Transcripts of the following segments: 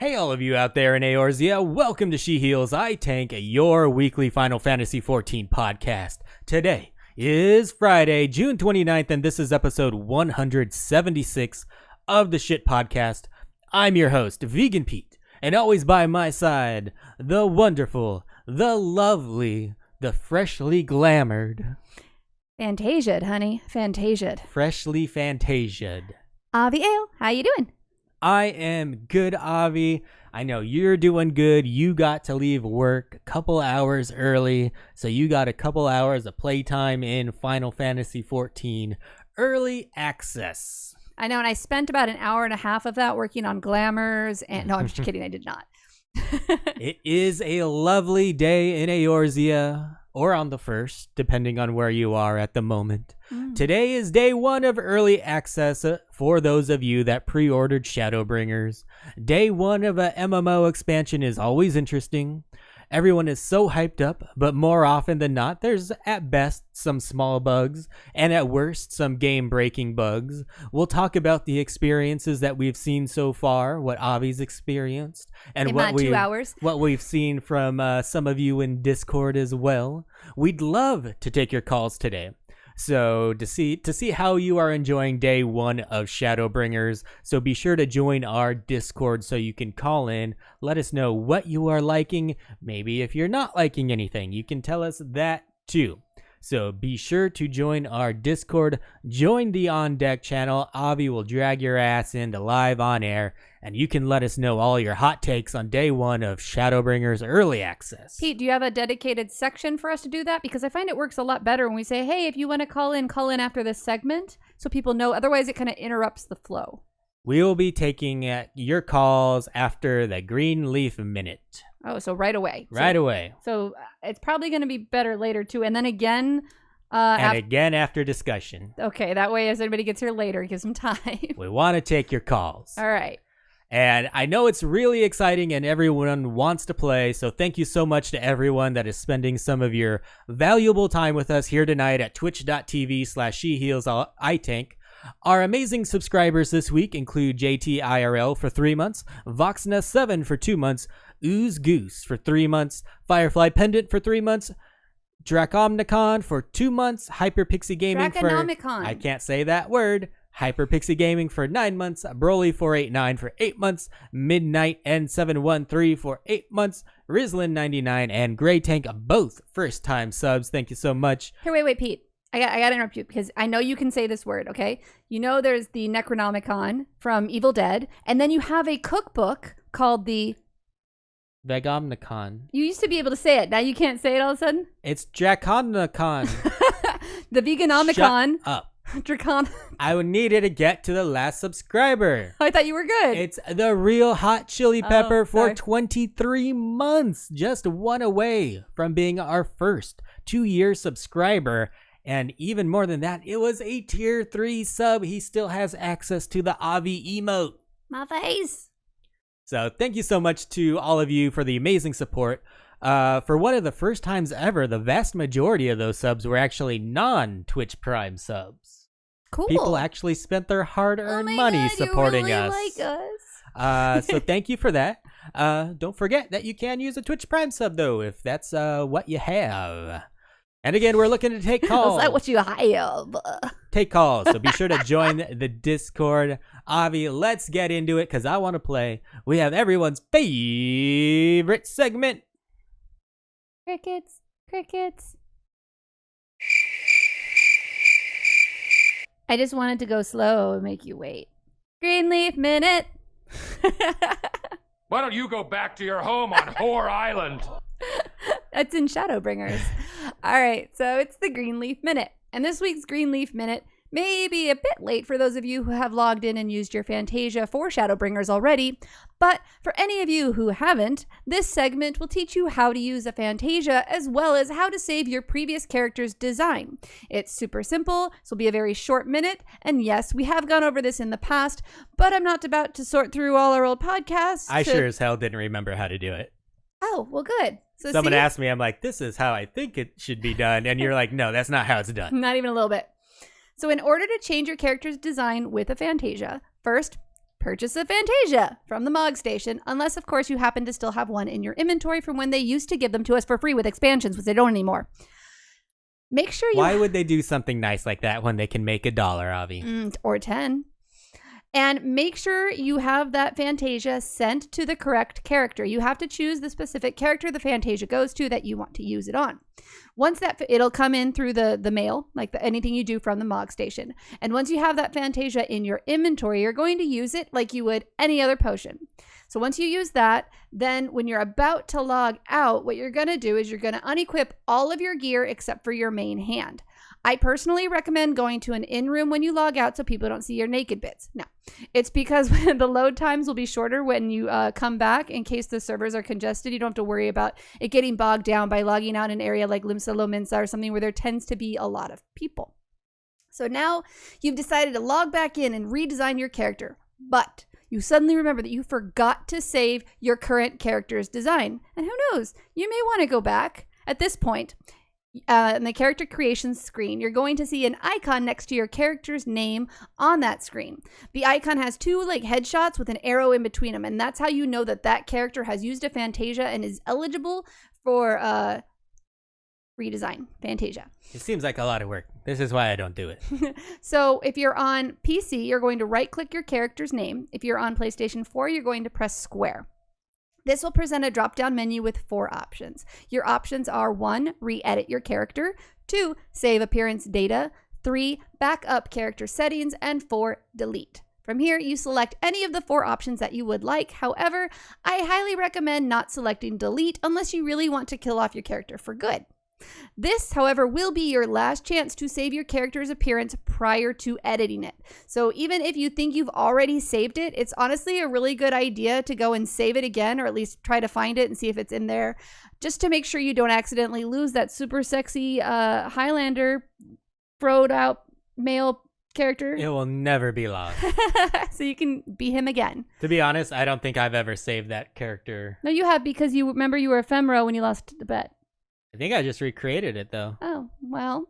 Hey all of you out there in Eorzea, welcome to She Heals, I Tank, your weekly Final Fantasy XIV podcast. Today is Friday, June 29th, and this is episode 176 of the Shit Podcast. I'm your host, Vegan Pete, and always by my side, the wonderful, the lovely, the freshly glamoured. Fantasia'd, honey. Fantasia'd. Freshly Fantasia'd. Avi Ale, how you doing? I am good, Avi. I know you're doing good. You got to leave work a couple hours early, so you got a couple hours of playtime in Final Fantasy XIV Early Access. I know, and I spent about an hour and a half of that working on glamours, and no, I'm just kidding, I did not. It is a lovely day in Eorzea, or on the 1st, depending on where you are at the moment. Today is day 1 of early access for those of you that pre-ordered Shadowbringers. Day 1 of a MMO expansion is always interesting. Everyone is so hyped up, but more often than not, there's at best some small bugs, and at worst, some game-breaking bugs. We'll talk about the experiences that we've seen so far, what Avi's experienced, and in what 2 hours. What we've seen from some of you in Discord as well. We'd love to take your calls today. So to see how you are enjoying day 1 of Shadowbringers, so be sure to join our Discord so you can call in, let us know what you are liking. Maybe if you're not liking anything, you can tell us that too. So be sure to join our Discord, join the On Deck channel. Avi will drag your ass into live on air, and you can let us know all your hot takes on day 1 of Shadowbringers Early Access. Pete, do you have a dedicated section for us to do that? Because I find it works a lot better when we say, hey, if you want to call in after this segment, so people know. Otherwise, it kind of interrupts the flow. We will be taking your calls after the Green Leaf Minute. Oh, so right away. Right away. So it's probably going to be better later, too. And then again... again after discussion. Okay, that way as anybody gets here later, it gives them time. We want to take your calls. All right. And I know it's really exciting and everyone wants to play, so thank you so much to everyone that is spending some of your valuable time with us here tonight at twitch.tv/SheHealsITank. Our amazing subscribers this week include JTIRL for 3 months, Voxna7 for 2 months, Ooze Goose for 3 months, Firefly Pendant for 3 months, Dracomnicon for 2 months, Hyperpixie Gaming for... I can't say that word. Hyperpixie Gaming for 9 months, Broly489 for 8 months, Midnight N713 for 8 months, Rizlin99 and Grey Tank, both first-time subs. Thank you so much. Here, wait, Pete. I got to interrupt you because I know you can say this word, okay? You know there's the Necronomicon from Evil Dead, and then you have a cookbook called the... Vegomnicon. You used to be able to say it. Now you can't say it all of a sudden? It's Draconicon. The Veganomicon. Shut up. Dracon. I needed to get to the last subscriber. I thought you were good. It's the real hot chili pepper for sorry. 23 months. Just one away from being our first 2-year subscriber. And even more than that, it was a tier 3 sub. He still has access to the Avi emote. My face. So thank you so much to all of you for the amazing support. For one of the first times ever, the vast majority of those subs were actually non-Twitch Prime subs. Cool. People actually spent their hard-earned money supporting you really us. Like us. So thank you for that. Don't forget that you can use a Twitch Prime sub, though, if that's what you have. And again, we're looking to take calls. Is that what you have? Take calls, so be sure to join the Discord. Avi, let's get into it, because I want to play. We have everyone's favorite segment. Crickets. Crickets. I just wanted to go slow and make you wait. Greenleaf Minute. Why don't you go back to your home on Whore Island? That's in Shadowbringers. All right, so it's the Greenleaf Minute. And this week's Greenleaf Minute may be a bit late for those of you who have logged in and used your Fantasia for Shadowbringers already, but for any of you who haven't, this segment will teach you how to use a Fantasia as well as how to save your previous character's design. It's super simple, this will be a very short minute, and yes, we have gone over this in the past, but I'm not about to sort through all our old podcasts. I sure as hell didn't remember how to do it. Oh, well, good. So someone asked me, I'm like, this is how I think it should be done, and you're like, no, that's not how it's done. Not even a little bit. So in order to change your character's design with a Fantasia, first, purchase a Fantasia from the Mog Station, unless, of course, you happen to still have one in your inventory from when they used to give them to us for free with expansions, which they don't anymore. Make sure you... Why would they do something nice like that when they can make $1, Avi? Or 10. And make sure you have that Fantasia sent to the correct character. You have to choose the specific character the Fantasia goes to that you want to use it on. Once that, it'll come in through the mail, like anything you do from the Mog Station. And once you have that Fantasia in your inventory, you're going to use it like you would any other potion. So once you use that, then when you're about to log out, what you're going to do is you're going to unequip all of your gear except for your main hand. I personally recommend going to an in-room when you log out so people don't see your naked bits. No, it's because the load times will be shorter when you come back in case the servers are congested. You don't have to worry about it getting bogged down by logging out in an area like Limsa Lominsa or something where there tends to be a lot of people. So now you've decided to log back in and redesign your character, but you suddenly remember that you forgot to save your current character's design. And who knows, you may want to go back. At this point, in the character creation screen, you're going to see an icon next to your character's name on that screen. The icon has two headshots with an arrow in between them, and that's how you know that that character has used a Fantasia and is eligible for redesign Fantasia. It seems like a lot of work. This is why I don't do it. So if you're on PC, you're going to right-click your character's name. If you're on PlayStation 4, you're going to press square. This will present a drop-down menu with 4 options. Your options are 1, re-edit your character, 2, save appearance data, 3, back up character settings, and 4, delete. From here, you select any of the 4 options that you would like. However, I highly recommend not selecting delete unless you really want to kill off your character for good. This, however, will be your last chance to save your character's appearance prior to editing it. So even if you think you've already saved it, it's honestly a really good idea to go and save it again, or at least try to find it and see if it's in there, just to make sure you don't accidentally lose that super sexy Highlander throwed out male character. It will never be lost. So you can be him again. To be honest, I don't think I've ever saved that character. No, you have, because you remember you were ephemera when you lost the bet. I think I just recreated it, though. Oh, well.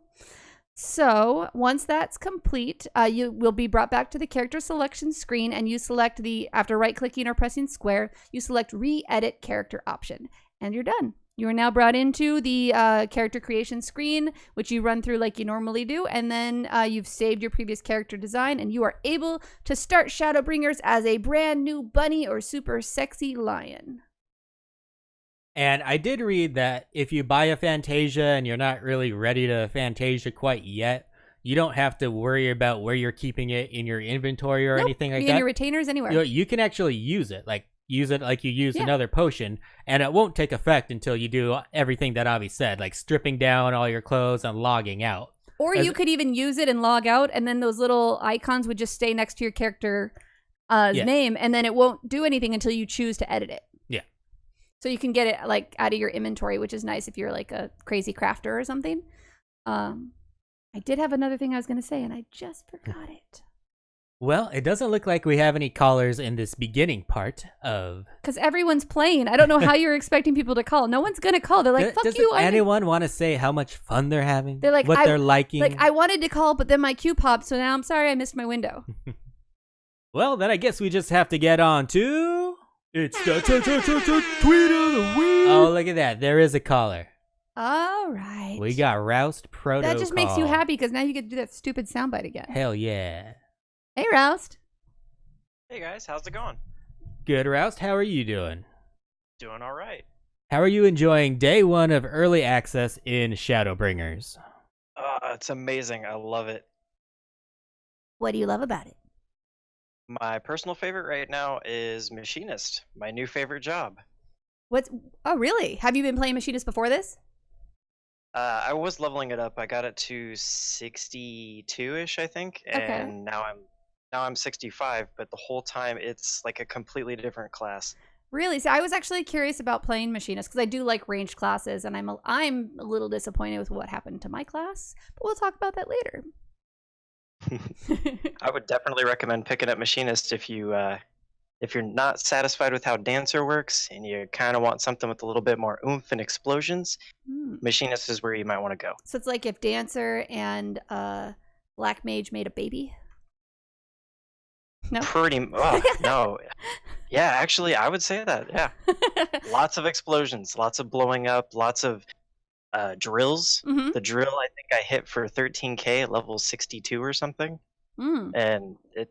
So once that's complete, you will be brought back to the character selection screen, and you select after right-clicking or pressing square, you select re-edit character option, and you're done. You are now brought into the character creation screen, which you run through like you normally do, and then you've saved your previous character design, and you are able to start Shadowbringers as a brand new bunny or super sexy lion. And I did read that if you buy a Fantasia and you're not really ready to Fantasia quite yet, you don't have to worry about where you're keeping it in your inventory or anything like that. In your retainers, anywhere. You can actually use it like you use another potion, and it won't take effect until you do everything that Avi said, like stripping down all your clothes and logging out. Or you could even use it and log out, and then those little icons would just stay next to your character's name, and then it won't do anything until you choose to edit it. Yeah. So you can get it out of your inventory, which is nice if you're like a crazy crafter or something. I did have another thing I was going to say, and I just forgot it. Well, it doesn't look like we have any callers in this beginning part of... Because everyone's playing. I don't know how you're expecting people to call. No one's going to call. They're like, fuck you. Does anyone want to say how much fun they're having? They're like, what they're liking? Like, I wanted to call, but then my queue popped, so now I'm sorry I missed my window. Well, then I guess we just have to get on to... It's the tweet of the week. Oh, look at that. There is a caller. All right. We got Roust Protocol. That just makes you happy because now you get to do that stupid soundbite again. Hell yeah. Hey, Roust. Hey, guys. How's it going? Good, Roust. How are you doing? Doing all right. How are you enjoying day 1 of early access in Shadowbringers? It's amazing. I love it. What do you love about it? My personal favorite right now is Machinist, my new favorite job. Oh, really? Have you been playing Machinist before this? I was leveling it up. I got it to 62-ish, I think, and now I'm 65. But the whole time, it's like a completely different class. Really? So I was actually curious about playing Machinist because I do like ranged classes, and I'm a little disappointed with what happened to my class. But we'll talk about that later. I would definitely recommend picking up Machinist if you're not satisfied with how Dancer works and you kind of want something with a little bit more oomph and explosions. Machinist is where you might want to go. So it's like if Dancer and Black Mage made a baby. No. No. Yeah, actually, I would say that. Yeah. Lots of explosions, lots of blowing up, lots of drills. Mm-hmm. The drill, I think I hit for 13K at level 62 or something. And it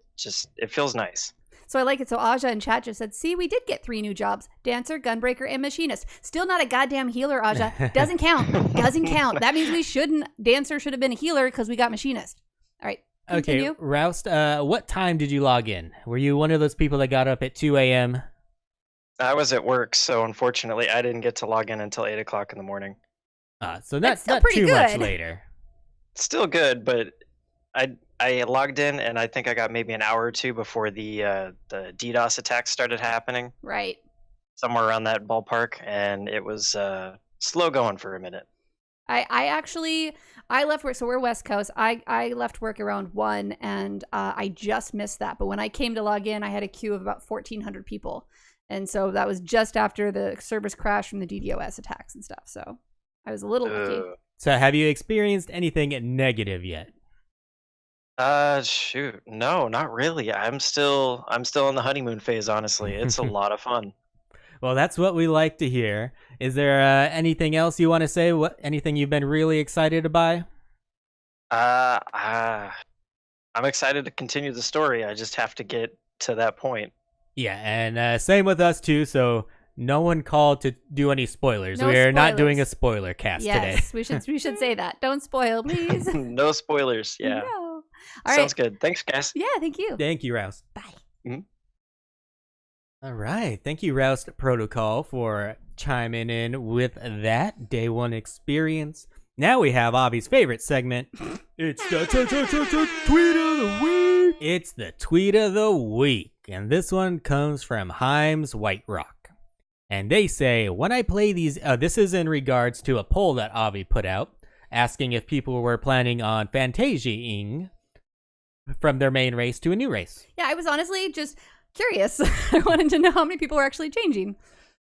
feels nice. So I like it. So Aja in chat just said, see, we did get 3 new jobs. Dancer, gunbreaker, and machinist. Still not a goddamn healer, Aja. Doesn't count. Doesn't count. That means Dancer should have been a healer because we got machinist. All right. Continue. Okay, Roust, what time did you log in? Were you one of those people that got up at 2 a.m.? I was at work, so unfortunately I didn't get to log in until 8 o'clock in the morning. So that's still not pretty too good. much later. Still good, but I logged in and I think I got maybe an hour or two before the DDoS attacks started happening. Right. Somewhere around that ballpark, and it was slow going for a minute. I left work, so we're West Coast. I left work around 1, and I just missed that. But when I came to log in, I had a queue of about 1,400 people. And so that was just after the servers crashed from the DDoS attacks and stuff. So I was a little lucky. So have you experienced anything negative yet? Shoot. No, not really. I'm still in the honeymoon phase, honestly. It's a lot of fun. Well, that's what we like to hear. Is there anything else you want to say? Anything you've been really excited to buy? I'm excited to continue the story. I just have to get to that point. Yeah, and same with us too. So no one called to do any spoilers. No We're not doing a spoilers. spoiler cast today. Yes, we should say that. Don't spoil, please. No spoilers. Yeah. No. All Sounds right. good. Thanks, guys. Yeah, thank you. Thank you, Roust. Bye. All right. Thank you, Roust Protocol, for chiming in with that day one experience. Now we have Avi's favorite segment. It's the tweet of the week. It's the tweet of the week. And this one comes from Himes White Rock. And they say, when I play these, this is in regards to a poll that Avi put out, asking if people were planning on Fantasiaing from their main race to a new race. Yeah, I was honestly just curious. I wanted to know how many people were actually changing.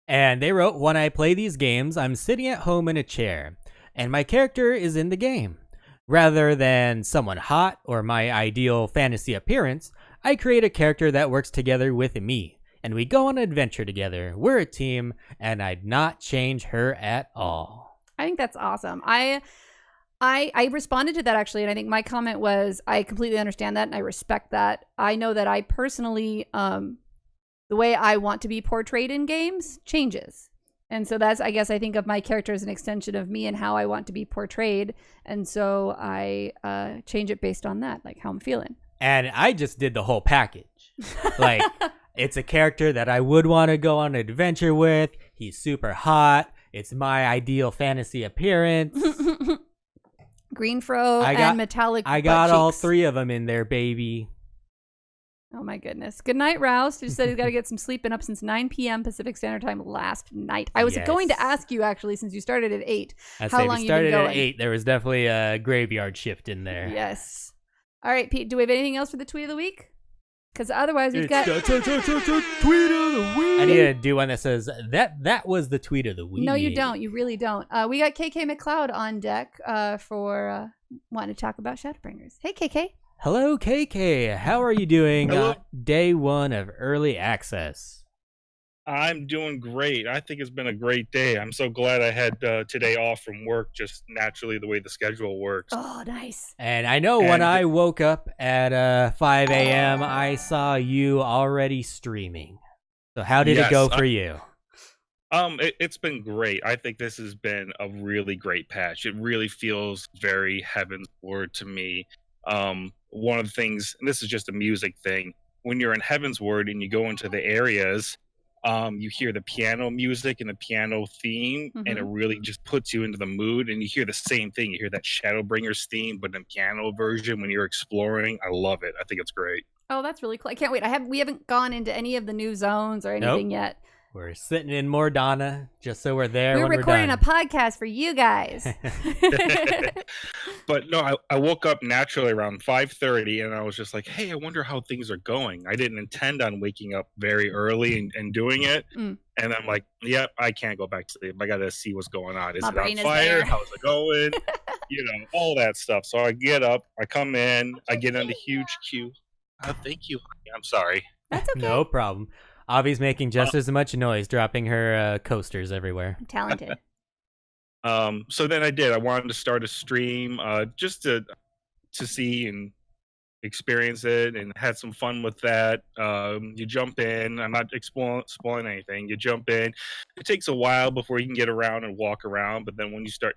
And they wrote, when I play these games, I'm sitting at home in a chair, and my character is in the game. Rather than someone hot or my ideal fantasy appearance, I create a character that works together with me, and we go on an adventure together. We're a team, and I'd not change her at all. I think that's awesome. I responded to that actually, and I think my comment was, I completely understand that and I respect that. I know that I personally, the way I want to be portrayed in games changes. And so that's, I guess I think of my character as an extension of me and how I want to be portrayed. And so I change it based on that, like how I'm feeling. And I just did the whole package. Like, it's a character that I would want to go on an adventure with. He's super hot. It's my ideal fantasy appearance. Green fro and metallic I got butt all cheeks. 3 of them in there, baby. Oh my goodness. Good night, Rouse. He said he's got to get some sleep. Been up since 9 p.m. Pacific Standard Time last night. I was going to ask you actually, since you started at 8, how long we you've been started going. at 8. There was definitely a graveyard shift in there. Yes. All right, Pete, do we have anything else for the tweet of the week? Because otherwise we've got... tweet of the week. I need to do one that says, that was the tweet of the week. No, you don't. You really don't. We got KK McLeod on deck for wanting to talk about Shadowbringers. Hey, KK. Hello, KK. How are you doing day 1 of early access? I'm doing great. I think it's been a great day. I'm so glad I had today off from work, just naturally the way the schedule works. Oh, nice. And I know when I woke up at 5 a.m., I saw you already streaming. So how did it go for you? It's been great. I think this has been a really great patch. It really feels very Heaven's Word to me. One of the things, and this is just a music thing, when you're in Heaven's Word and you go into the areas, you hear the piano music and the piano theme, and it really just puts you into the mood. And you hear the same thing. You hear that Shadowbringers theme, but in piano version when you're exploring. I love it. I think it's great. Oh, that's really cool. I can't wait. We haven't gone into any of the new zones or anything yet. We're sitting in Mordana just so we're there. We're recording a podcast for you guys. But no, I woke up naturally around 5:30 and I was just like, hey, I wonder how things are going. I didn't intend on waking up very early and doing it. And I'm like, yep, I can't go back to sleep. I got to see what's going on. Is it on fire? How's it going? All that stuff. So I get up, I come in, I get in the huge queue. Thank you. I'm sorry. That's okay. No problem. Avi's making just as much noise, dropping her coasters everywhere. I'm talented. So then I wanted to start a stream, just to see and experience it, and had some fun with that. You jump in. I'm not spoiling anything. You jump in. It takes a while before you can get around and walk around, but then when you start,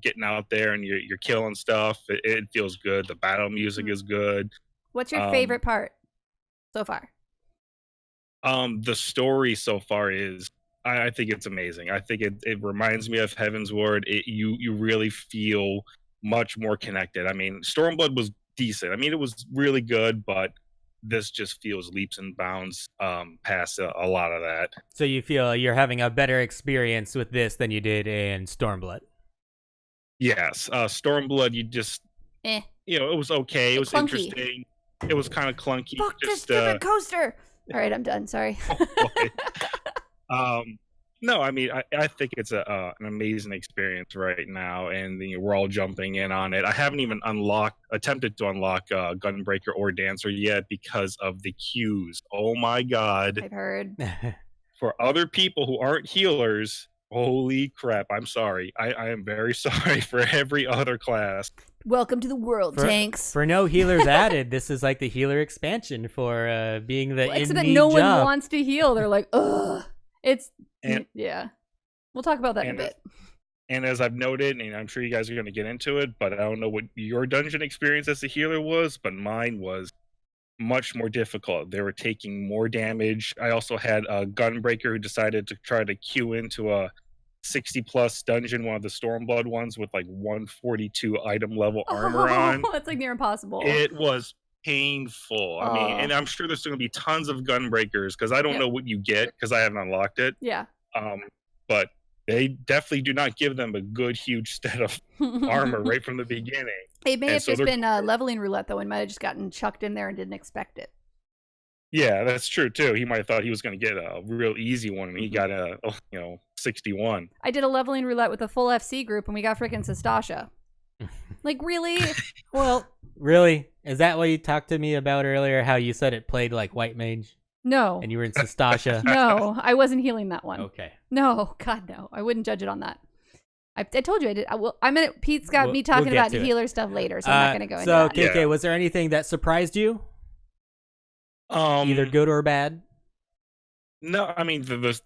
getting out there and you're killing stuff, it feels good. The battle music is good. What's your favorite part so far? The story so far is, I think it's amazing. I think it reminds me of Heaven's Ward. You really feel much more connected. I mean, Stormblood was decent. I mean, it was really good, but this just feels leaps and bounds past a lot of that. So you feel you're having a better experience with this than you did in Stormblood? Yes. Stormblood, you just, it was okay. It was clunky. Interesting. It was kind of clunky. Fuck this stupid coaster. All right, I'm done. Sorry. No, I mean, I think it's an amazing experience right now, and we're all jumping in on it. I haven't even attempted to unlock Gunbreaker or Dancer yet because of the queues. Oh my god! I've heard. For other people who aren't healers, holy crap! I'm sorry. I am very sorry for every other class. Welcome to the world, tanks. For no healers added, this is like the healer expansion for being the Except that in-need no one job. wants to heal. They're like, ugh. Yeah. We'll talk about that in a bit. And as I've noted, and I'm sure you guys are going to get into it, but I don't know what your dungeon experience as a healer was, but mine was much more difficult. They were taking more damage. I also had a Gunbreaker who decided to try to queue into a 60-plus dungeon, one of the Stormblood ones with like 142 item level armor on. That's like near impossible. It was painful. I mean, and I'm sure there's going to be tons of Gunbreakers because I don't know what you get because I haven't unlocked it. Yeah. But they definitely do not give them a good, huge set of armor right from the beginning. It may have just been leveling roulette, though, and might have just gotten chucked in there and didn't expect it. Yeah, that's true, too. He might have thought he was going to get a real easy one, and he got a 61. I did a leveling roulette with a full FC group, and we got freaking Sastasha. Like, really? Well, really? Is that what you talked to me about earlier? How you said it played like White Mage? No. And you were in Sastasha? No, I wasn't healing that one. Okay. No, God, no. I wouldn't judge it on that. I told you I did. Pete's got me We'll talking about get to healer stuff later, so I'm not going to go into that. So, KK, was there anything that surprised you? Either good or bad? No, I mean, the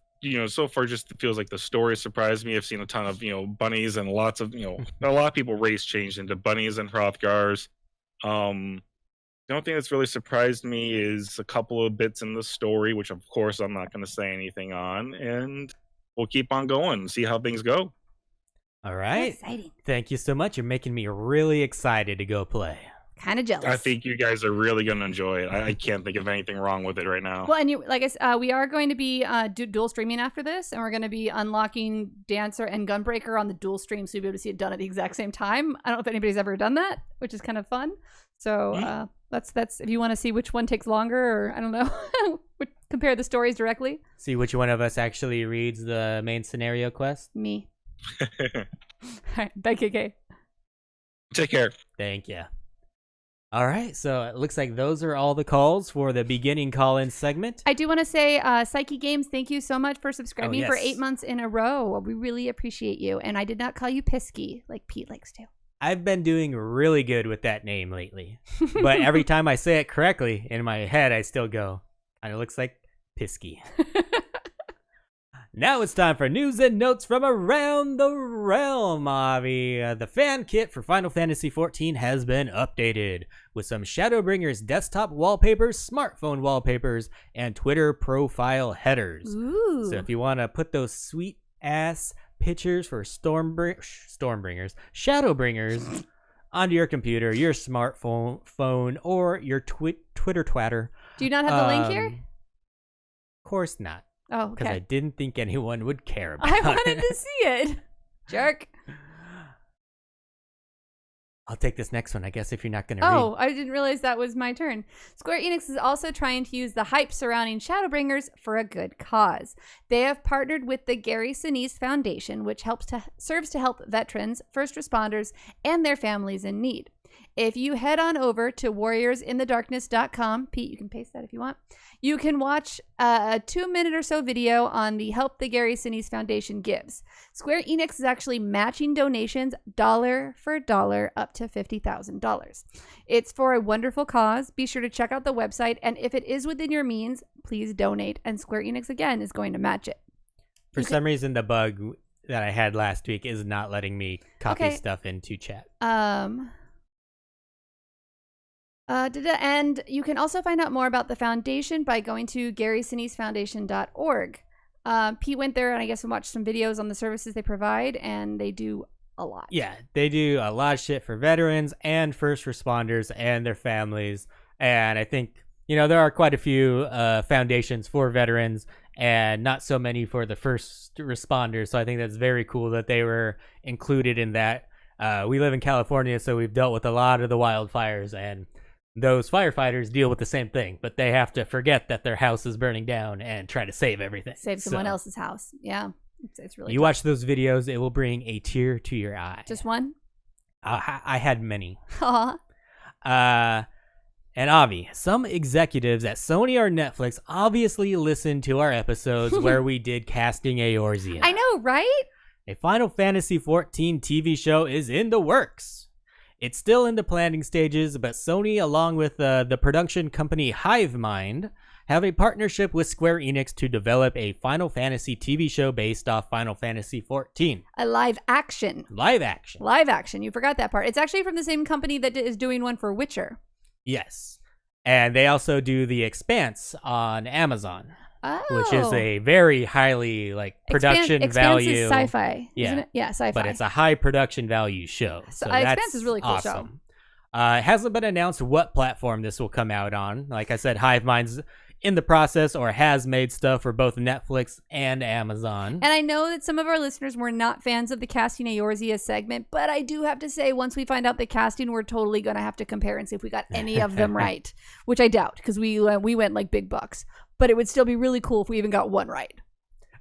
so far just feels like the story surprised me. I've seen a ton of, bunnies and lots of, a lot of people race changed into bunnies and Hrothgars. The only thing that's really surprised me is a couple of bits in the story, which of course I'm not going to say anything on, and we'll keep on going and see how things go. All right. That's exciting. Thank you so much. You're making me really excited to go play. Kind of jealous. I think you guys are really going to enjoy it. I can't think of anything wrong with it right now. Well, and we are going to be dual streaming after this, and we're going to be unlocking Dancer and Gunbreaker on the dual stream, so you'll be able to see it done at the exact same time. I don't know if anybody's ever done that, which is kind of fun. So that's if you want to see which one takes longer, or I don't know, compare the stories directly. See which one of us actually reads the main scenario quest? Me. All right, bye, KK. Take care. Thank you. All right, so it looks like those are all the calls for the beginning call-in segment. I do want to say, Psyche Games, thank you so much for subscribing for 8 months in a row. We really appreciate you. And I did not call you Pisky like Pete likes to. I've been doing really good with that name lately. But every time I say it correctly, in my head, I still go, kind of looks like Pisky. Now it's time for news and notes from around the realm, Avi. The fan kit for Final Fantasy XIV has been updated with some Shadowbringers desktop wallpapers, smartphone wallpapers, and Twitter profile headers. Ooh. So if you want to put those sweet-ass pictures for Shadowbringers onto your computer, your smartphone, or your Twitter twatter. Do you not have the link here? Of course not. Oh, Because okay. I didn't think anyone would care about I wanted it. to see it. Jerk. I'll take this next one, I guess, if you're not going to read. Oh, I didn't realize that was my turn. Square Enix is also trying to use the hype surrounding Shadowbringers for a good cause. They have partnered with the Gary Sinise Foundation, which serves to help veterans, first responders, and their families in need. If you head on over to warriorsinthedarkness.com, Pete, you can paste that if you want. You can watch a 2-minute or so video on the help the Gary Sinise Foundation gives. Square Enix is actually matching donations dollar for dollar up to $50,000. It's for a wonderful cause. Be sure to check out the website, and if it is within your means, please donate, and Square Enix again is going to match it. For some reason, the bug that I had last week is not letting me copy stuff into chat. And you can also find out more about the foundation by going to GarySineseFoundation.org. Pete went there and I guess watched some videos on the services they provide, and they do a lot. Yeah, they do a lot of shit for veterans and first responders and their families. And I think, there are quite a few foundations for veterans and not so many for the first responders. So I think that's very cool that they were included in that. We live in California, so we've dealt with a lot of the wildfires, and those firefighters deal with the same thing, but they have to forget that their house is burning down and try to save everything. Save someone else's house. Yeah. It's really You tough. watch those videos, it will bring a tear to your eye. Just one? I had many. Aw. And Avi, some executives at Sony or Netflix obviously listened to our episodes where we did casting Eorzea. I know, right? A Final Fantasy XIV TV show is in the works. It's still in the planning stages, but Sony, along with the production company HiveMind, have a partnership with Square Enix to develop a Final Fantasy TV show based off Final Fantasy XIV. A live action. Live action. Live action. You forgot that part. It's actually from the same company that is doing one for Witcher. Yes. And they also do The Expanse on Amazon. Oh. Which is a very highly production value. Expanse is sci-fi, yeah. isn't it? Yeah, sci-fi. But it's a high production value show. So that's Expanse is a really cool awesome. It hasn't been announced what platform this will come out on. Like I said, HiveMind's in the process or has made stuff for both Netflix and Amazon. And I know that some of our listeners were not fans of the casting Eorzea segment, but I do have to say, once we find out the casting, we're totally going to have to compare and see if we got any of them right, which I doubt because we went like big bucks. But it would still be really cool if we even got one right.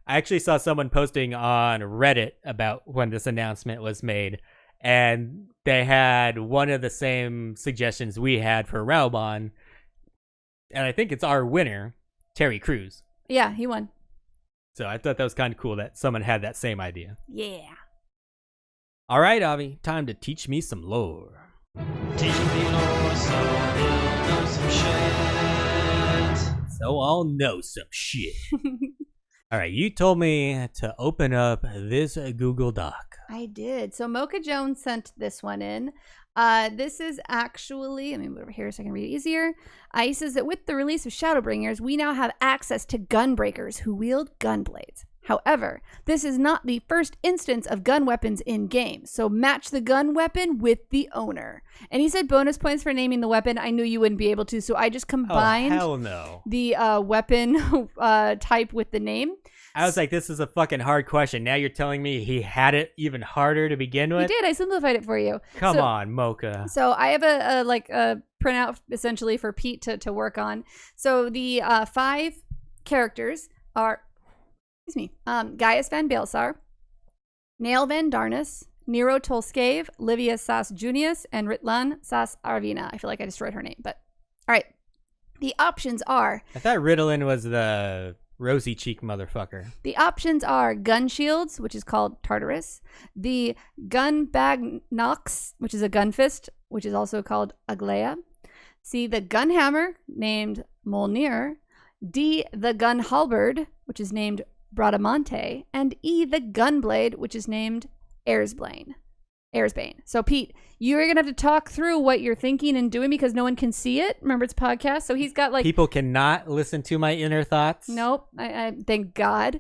I actually saw someone posting on Reddit about when this announcement was made, and they had one of the same suggestions we had for Raubon, and I think it's our winner, Terry Crews. Yeah, he won. So I thought that was kind of cool that someone had that same idea. Yeah. All right, Avi, time to teach me some lore. Teach me lore so we'll know some shit. So I'll know some shit. All right, you told me to open up this Google Doc. I did. So Mocha Jones sent this one in. This is actually, let me move over here so I can read it easier. He says that with the release of Shadowbringers, we now have access to gunbreakers who wield gun blades. However, this is not the first instance of gun weapons in game, so match the gun weapon with the owner. And he said bonus points for naming the weapon. I knew you wouldn't be able to, so I just combined hell no. the weapon type with the name. I was like, this is a fucking hard question. Now you're telling me he had it even harder to begin with? He did. I simplified it for you. Come on, Mocha. So I have a printout essentially for Pete to work on. So the 5 characters are, Gaius Van Baelsar, Nail Van Darnus, Nero Tolskaev, Livia Sas Junius, and Ritlan Sas Arvina. I feel like I destroyed her name, but all right. The options are... I thought Ritalin was the rosy cheek motherfucker. The options are gun shields, which is called Tartarus, the gun bag nox, which is a gun fist, which is also called Aglaya, C, the gun hammer, named Molnir, D, the gun halberd, which is named Bradamante, and E, the gun blade, which is named Airsbane. So Pete, you're gonna have to talk through what you're thinking and doing because no one can see it. Remember, it's a podcast, so he's got people cannot listen to my inner thoughts. Nope. I thank God.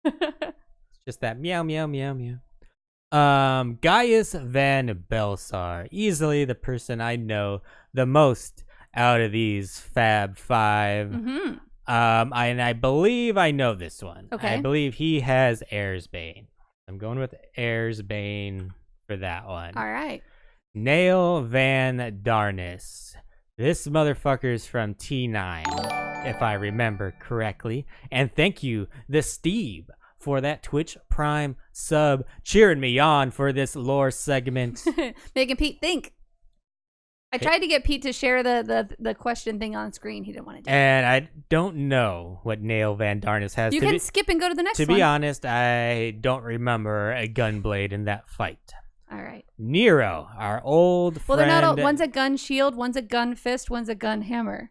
It's just that meow meow meow meow. Gaius Van Baelsar, easily the person I know the most out of these Fab 5. Mm-hmm. And I believe I know this one. Okay. I believe he has Airsbane. I'm going with Airsbane for that one. All right. Nail Van Darnus. This motherfucker's from T9, if I remember correctly. And thank you, the Steve, for that Twitch Prime sub, cheering me on for this lore segment. Making Pete think. I tried to get Pete to share the question thing on screen. He didn't want to do it. And I don't know what Nail Van Darnus has. You can skip and go to the next one. To one. be honest, I don't remember a gunblade in that fight. All right. Nero, our old friend. Well, they're not all. One's a gun shield, one's a gun fist, one's a gun hammer.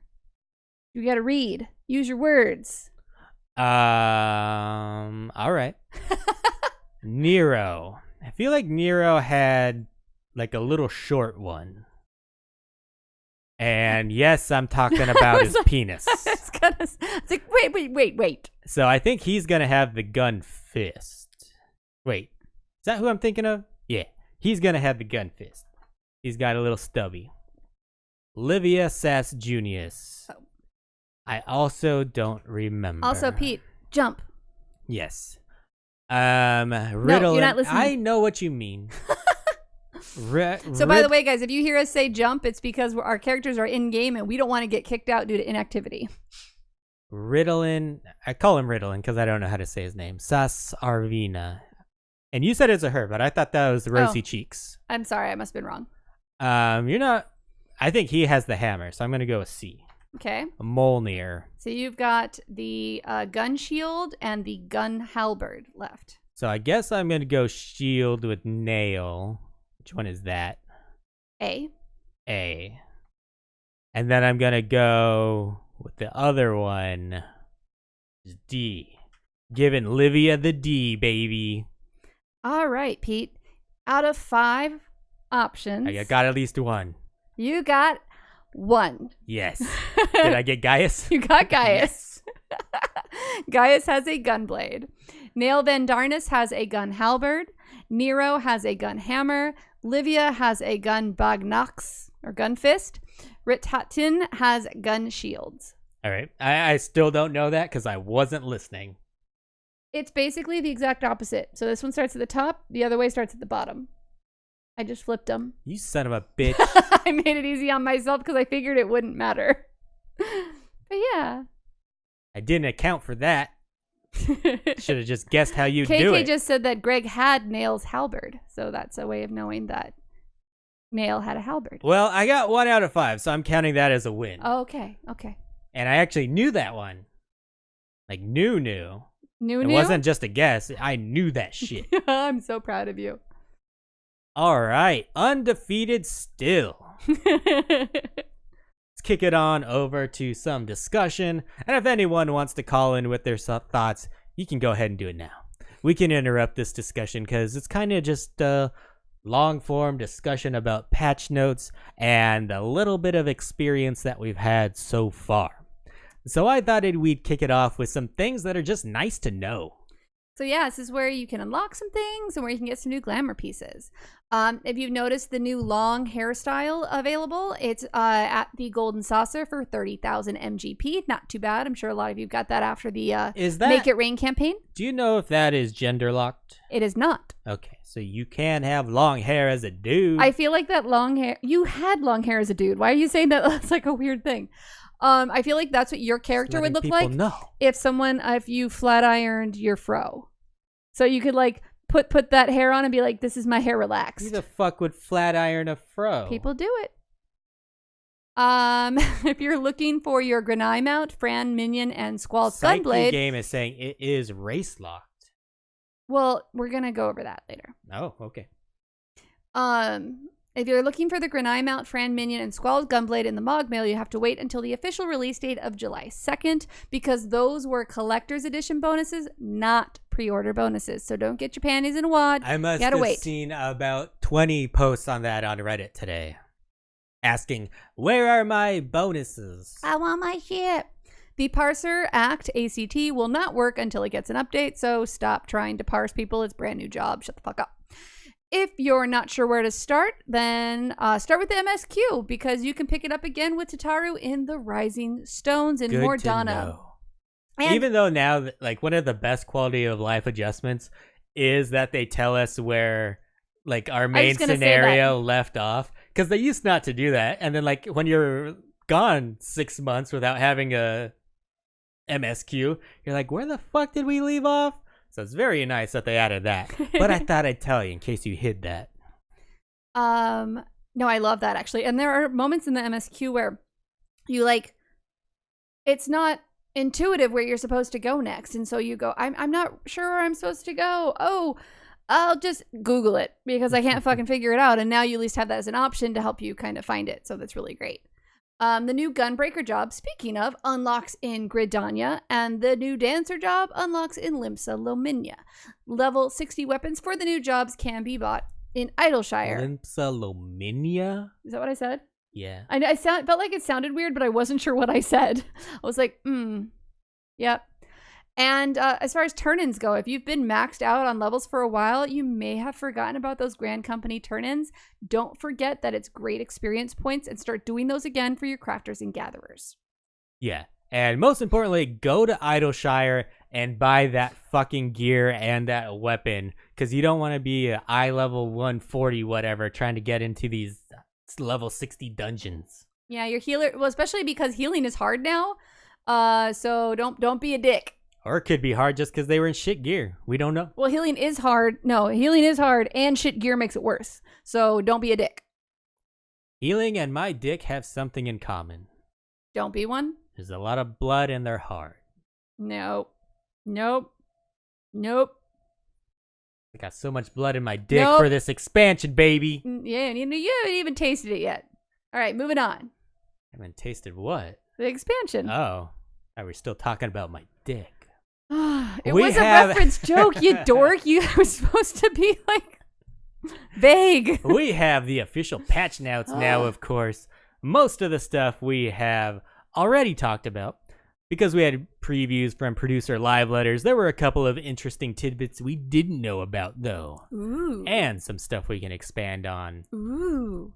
You got to read. Use your words. All right. Nero. I feel like Nero had like a little short one. And yes, I'm talking about his penis. It's like, wait. So I think he's going to have the gun fist. Wait, is that who I'm thinking of? Yeah, he's going to have the gun fist. He's got a little stubby. Livia Sass Junius. Oh. I also don't remember. Also, Pete, jump. Yes. Riddle. No, you're not listening. I know what you mean. So, by the way, guys, if you hear us say jump, it's because our characters are in game and we don't want to get kicked out due to inactivity. Riddlin. I call him Riddlin because I don't know how to say his name. Sas Arvina. And you said it's a her, but I thought that was Rosy Cheeks. I'm sorry, I must have been wrong. You're not. I think he has the hammer, so I'm gonna go with C. Okay. Molnir. So you've got the gun shield and the gun halberd left. So I guess I'm gonna go shield with nail. Which one is that? A. And then I'm gonna go with the other one. D. Giving Livia the D, baby. All right, Pete. Out of 5 options, I got at least one. you got 1. Yes. Did I get Gaius? You got Gaius. Gaius has a gunblade. Nail Van Darnus has a gun halberd. Nero has a gun hammer. Livia has a gun bagnax, or gun fist. Ritatin has gun shields. All right. I still don't know that because I wasn't listening. It's basically the exact opposite. So this one starts at the top. The other way starts at the bottom. I just flipped them. You son of a bitch. I made it easy on myself because I figured it wouldn't matter. But yeah. I didn't account for that. Should have just guessed how you do KK it. just said that Greg had Nail's halberd. So that's a way of knowing that Nail had a halberd. Well, I got 1 out of 5, so I'm counting that as a win. Oh, okay. And I actually knew that one. Like, knew. New. It wasn't just a guess. I knew that shit. I'm so proud of you. All right. Undefeated still. Let's kick it on over to some discussion. And if anyone wants to call in with their thoughts, you can go ahead and do it now. We can interrupt this discussion because it's kind of just a long-form discussion about patch notes and a little bit of experience that we've had so far. So I thought we'd kick it off with some things that are just nice to know. So yeah, this is where you can unlock some things and where you can get some new glamour pieces. If you've noticed the new long hairstyle available, it's at the Golden Saucer for 30,000 MGP. Not too bad. I'm sure a lot of you got that after the Make It Rain campaign. Do you know if that is gender locked? It is not. Okay, so you can have long hair as a dude. I feel like that long hair. You had long hair as a dude. Why are you saying that? That's like a weird thing. I feel like that's what your character would look like if you flat ironed your fro. So you could like put that hair on and be like, this is my hair relaxed. Who the fuck would flat iron a fro? People do it. If you're looking for your Grenai mount, Fran, Minion, and Squall's Psyche Gunblade. Game is saying it is race locked. Well, we're gonna go over that later. Oh, okay. If you're looking for the Grenai mount, Fran, Minion, and Squall's Gunblade in the Mog Mail, you have to wait until the official release date of July 2nd because those were collector's edition bonuses, not pre-order bonuses. So don't get your panties in a wad. I must have seen about 20 posts on that on Reddit today asking, where are my bonuses? I want my shit. The Parser Act, ACT, will not work until it gets an update, so stop trying to parse people. It's a brand new job. Shut the fuck up. If you're not sure where to start, then start with the MSQ because you can pick it up again with Tataru in the Rising Stones in Mordana. Even though now, like, one of the best quality of life adjustments is that they tell us where, like, our main scenario left off. Because they used not to do that. And then, like, when you're gone 6 months without having a MSQ, you're like, where the fuck did we leave off? So it's very nice that they added that. But I thought I'd tell you in case you hid that. No, I love that actually. And there are moments in the MSQ where you like, it's not intuitive where you're supposed to go next. And so you go, I'm not sure where I'm supposed to go. Oh, I'll just Google it because I can't fucking figure it out. And now you at least have that as an option to help you kind of find it. So that's really great. The new Gunbreaker job, speaking of, unlocks in Gridania, and the new Dancer job unlocks in Limsa Lominia. Level 60 weapons for the new jobs can be bought in Idleshire. Limsa Lominia? Is that what I said? Yeah. I felt like it sounded weird, but I wasn't sure what I said. I was like, yep. And as far as turn-ins go, if you've been maxed out on levels for a while, you may have forgotten about those Grand Company turn-ins. Don't forget that it's great experience points and start doing those again for your crafters and gatherers. Yeah. And most importantly, go to Idleshire and buy that fucking gear and that weapon, because you don't want to be an eye level 140 whatever trying to get into these level 60 dungeons. Yeah, your healer, well, especially because healing is hard now. So don't be a dick. Or it could be hard just because they were in shit gear. We don't know. Well, healing is hard. No, healing is hard, and shit gear makes it worse. So don't be a dick. Healing and my dick have something in common. Don't be one. There's a lot of blood and they're hard. Nope. I got so much blood in my dick Nope. for this expansion, baby. Yeah, you haven't even tasted it yet. All right, moving on. I haven't tasted what? The expansion. Oh, are we still talking about my dick? It We was have- a reference joke, you dork. You was supposed to be like vague. We have the official patch notes now, of course. Most of the stuff we have already talked about. Because we had previews from producer live letters, there were a couple of interesting tidbits we didn't know about, though. Ooh. And some stuff we can expand on. Ooh.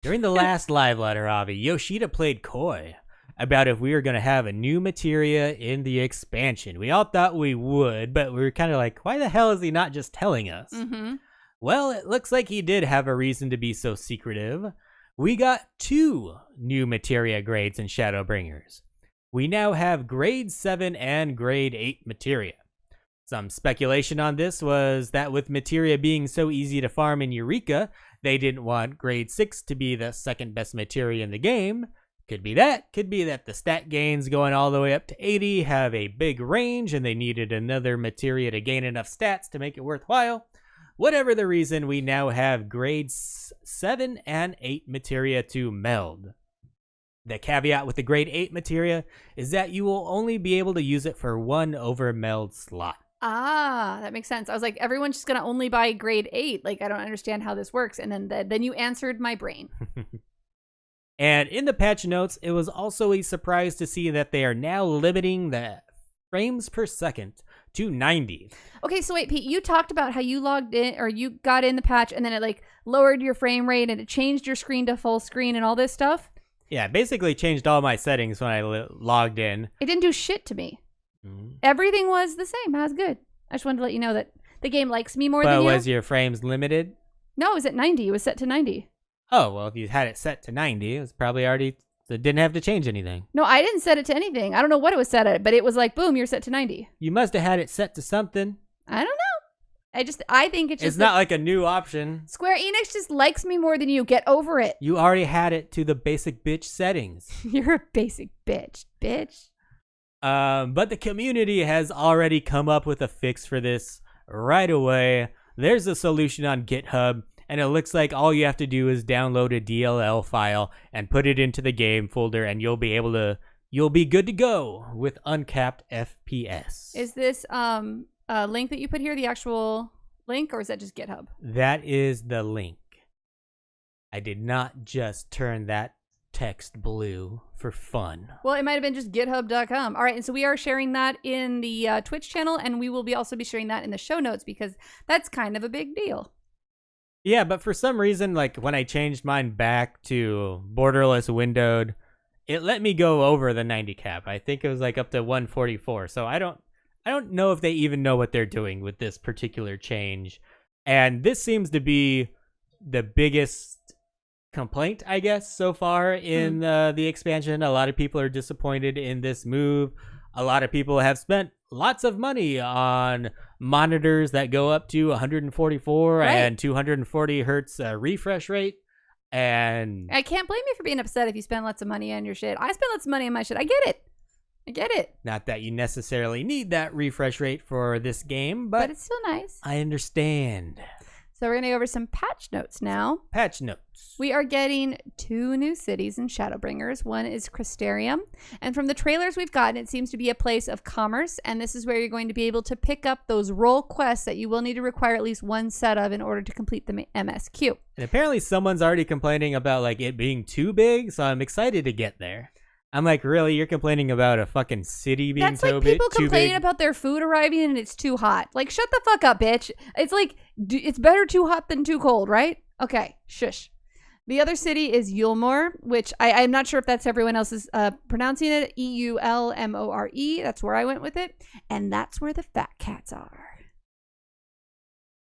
During the last live letter, Avi, Yoshida played coy about if we were going to have a new materia in the expansion. We all thought we would, but we were kind of like, why the hell is he not just telling us? Mm-hmm. Well, it looks like he did have a reason to be so secretive. We got 2 new materia grades in Shadowbringers. We now have grade 7 and grade 8 materia. Some speculation on this was that with materia being so easy to farm in Eureka, they didn't want grade 6 to be the second best materia in the game. Could be that the stat gains going all the way up to 80 have a big range and they needed another materia to gain enough stats to make it worthwhile. Whatever the reason, we now have grades 7 and 8 materia to meld. The caveat with the grade 8 materia is that you will only be able to use it for 1 over meld slot. Ah, that makes sense. I was like, everyone's just gonna only buy grade 8. Like, I don't understand how this works. And then you answered my brain. And in the patch notes, it was also a surprise to see that they are now limiting the frames per second to 90. Okay, so wait, Pete, you talked about how you logged in or you got in the patch and then it like lowered your frame rate and it changed your screen to full screen and all this stuff. Yeah, basically changed all my settings when I logged in. It didn't do shit to me. Mm-hmm. Everything was the same. I was good. I just wanted to let you know that the game likes me more than But you. was your frames limited? No, it was at 90. It was set to 90. Oh, well, if you had it set to 90, it was probably already... It didn't have to change anything. No, I didn't set it to anything. I don't know what it was set at, but it was like, boom, you're set to 90. You must have had it set to something. I don't know. I think it's just... It's not like a new option. Square Enix just likes me more than you. Get over it. You already had it to the basic bitch settings. You're a basic bitch. But the community has already come up with a fix for this right away. There's a solution on GitHub, and it looks like all you have to do is download a DLL file and put it into the game folder, and you'll be good to go with uncapped FPS. Is this link that you put here the actual link, or is that just GitHub? That is the link. I did not just turn that text blue for fun. Well, it might have been just github.com. All right, and so we are sharing that in the Twitch channel, and we will also be sharing that in the show notes because that's kind of a big deal. Yeah, but for some reason, like when I changed mine back to borderless windowed, it let me go over the 90 cap. I think it was like up to 144. So I don't know if they even know what they're doing with this particular change. And this seems to be the biggest complaint, I guess, so far in the expansion. A lot of people are disappointed in this move. A lot of people have spent lots of money on monitors that go up to 144 Right. and 240 hertz refresh rate. And I can't blame you for being upset if you spend lots of money on your shit. I spend lots of money on my shit. I get it. not that you necessarily need that refresh rate for this game, But but it's still nice. I understand. So we're going to go over some patch notes now. Patch notes. We are getting 2 new cities in Shadowbringers. One is Crystarium. And from the trailers we've gotten, it seems to be a place of commerce. And this is where you're going to be able to pick up those role quests that you will need to require at least 1 set of in order to complete the MSQ. And apparently someone's already complaining about like it being too big, so I'm excited to get there. I'm like, really? You're complaining about a fucking city being That's like too people too complaining big? about their food arriving and it's too hot. Like, shut the fuck up, bitch. It's like, it's better too hot than too cold, right? Okay, shush. The other city is Yulmore, which I'm not sure if that's everyone else's pronouncing it. Eulmore. That's where I went with it. And that's where the fat cats are.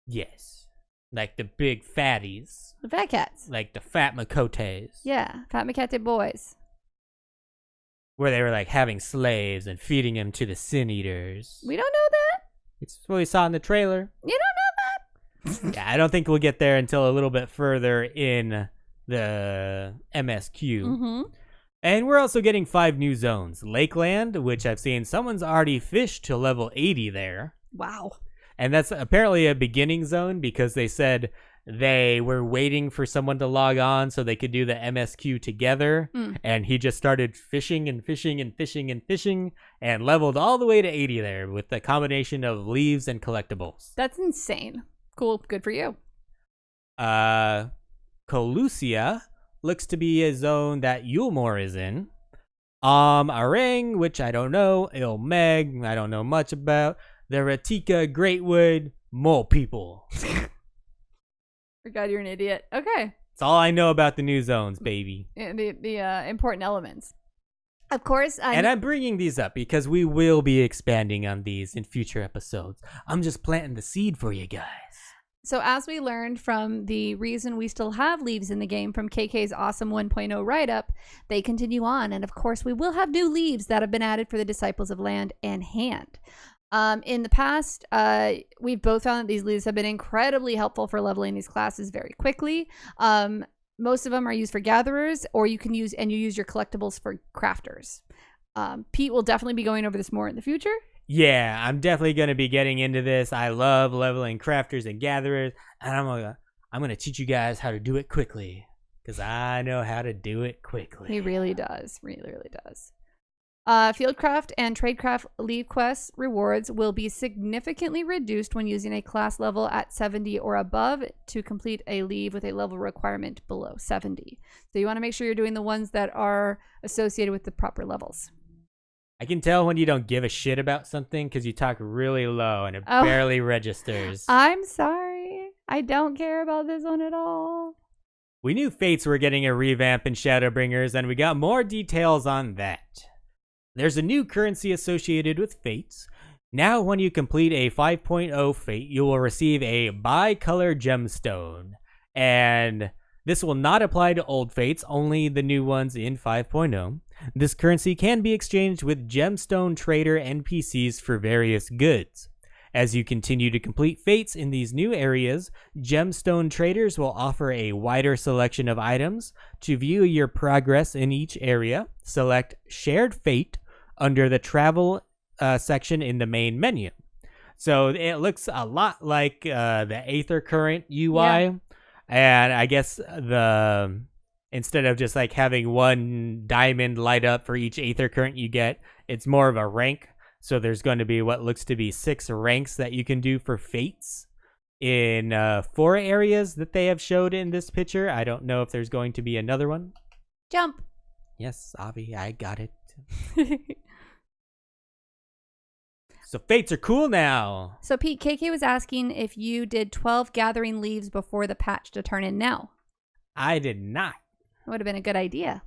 Yes. Like the big fatties. The fat cats. Like the fat Makotes. Yeah, fat Macate boys. Where they were like having slaves and feeding them to the sin eaters. We don't know that. It's what we saw in the trailer. You don't know that. Yeah, I don't think we'll get there until a little bit further in the MSQ. Mm-hmm. And we're also getting 5 new zones. Lakeland, which I've seen someone's already fished to level 80 there. Wow. And that's apparently a beginning zone because they said they were waiting for someone to log on so they could do the MSQ together. And he just started fishing and fishing and fishing and fishing and leveled all the way to 80 there with the combination of leaves and collectibles. That's insane. Cool. Good for you. Colusia looks to be a zone that Yulmore is in. Arang, which I don't know. Ilmeg, I don't know much about. The Ratika, Greatwood, Mole People. God, you're an idiot. Okay. That's all I know about the new zones, baby. The important elements. Of course. And I'm bringing these up because we will be expanding on these in future episodes. I'm just planting the seed for you guys. So as we learned from the reason we still have leaves in the game from KK's awesome 1.0 write-up, they continue on. And of course, we will have new leaves that have been added for the Disciples of Land and Hand. In the past, we've both found that these leaves have been incredibly helpful for leveling these classes very quickly. Most of them are used for gatherers, or you use your collectibles for crafters. Pete will definitely be going over this more in the future. Yeah, I'm definitely going to be getting into this. I love leveling crafters and gatherers, and I'm gonna teach you guys how to do it quickly because I know how to do it quickly. He really does. Really does. Fieldcraft and Tradecraft leave quests rewards will be significantly reduced when using a class level at 70 or above to complete a leave with a level requirement below 70. So you want to make sure you're doing the ones that are associated with the proper levels. I can tell when you don't give a shit about something because you talk really low and it barely registers. I'm sorry. I don't care about this one at all. We knew Fates were getting a revamp in Shadowbringers, and we got more details on that. There's a new currency associated with Fates. Now when you complete a 5.0 Fate, you will receive a bi-color gemstone. And this will not apply to old Fates, only the new ones in 5.0. This currency can be exchanged with gemstone trader NPCs for various goods. As you continue to complete Fates in these new areas, gemstone traders will offer a wider selection of items. To view your progress in each area, select Shared Fate under the Travel section in the main menu. So it looks a lot like the Aether Current UI. Yeah. And I guess instead of just like having one diamond light up for each Aether Current you get, it's more of a rank. So there's going to be what looks to be 6 ranks that you can do for Fates in 4 areas that they have showed in this picture. I don't know if there's going to be another one. Jump. Yes, Avi, I got it. So Fates are cool now. So Pete, KK was asking if you did 12 gathering leaves before the patch to turn in now. I did not. That would have been a good idea.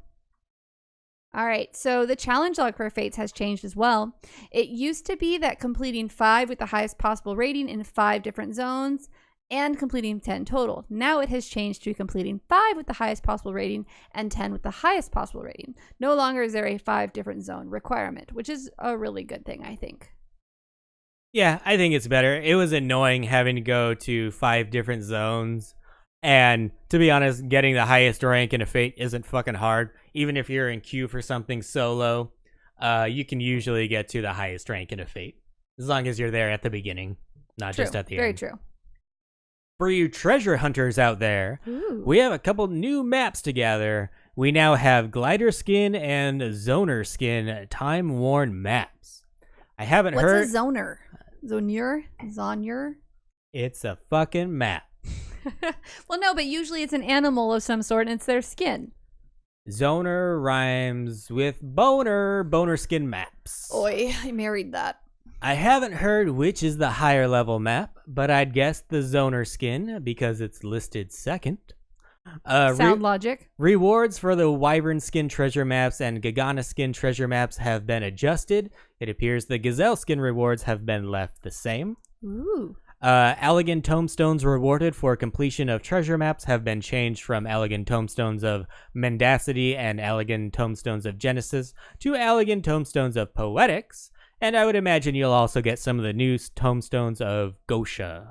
All right, so the challenge log for Fates has changed as well. It used to be that completing 5 with the highest possible rating in 5 different zones and completing 10 total. Now it has changed to completing 5 with the highest possible rating and 10 with the highest possible rating. No longer is there a 5 different zone requirement, which is a really good thing, I think. Yeah, I think it's better. It was annoying having to go to 5 different zones. And to be honest, getting the highest rank in a Fate isn't fucking hard. Even if you're in queue for something solo, you can usually get to the highest rank in a Fate. As long as you're there at the beginning, not True. just at the Very end. true. For you treasure hunters out there, Ooh. we have a couple new maps to gather. We now have Glider Skin and Zoner Skin time-worn maps. I haven't heard... What's a zoner? Zonure? It's a fucking map. Well, no, but usually it's an animal of some sort and it's their skin. Zoner rhymes with boner skin maps. Oi, I married that. I haven't heard which is the higher level map, but I'd guess the Zoner skin because it's listed second. Sound logic. Rewards for the Wyvern skin treasure maps and Gagana skin treasure maps have been adjusted. It appears the Gazelle skin rewards have been left the same. Ooh. Allegan tomestones rewarded for completion of treasure maps have been changed from Allegan tomestones of Mendacity and Allegan tomestones of Genesis to Allegan tomestones of Poetics, and I would imagine you'll also get some of the new tomestones of Gosha.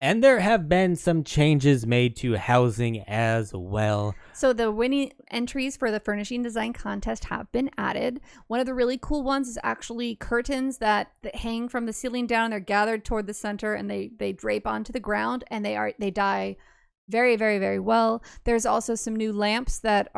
And there have been some changes made to housing as well. So the winning entries for the furnishing design contest have been added. One of the really cool ones is actually curtains that hang from the ceiling down, and they're gathered toward the center, and they drape onto the ground, and they dye very, very, very well. There's also some new lamps that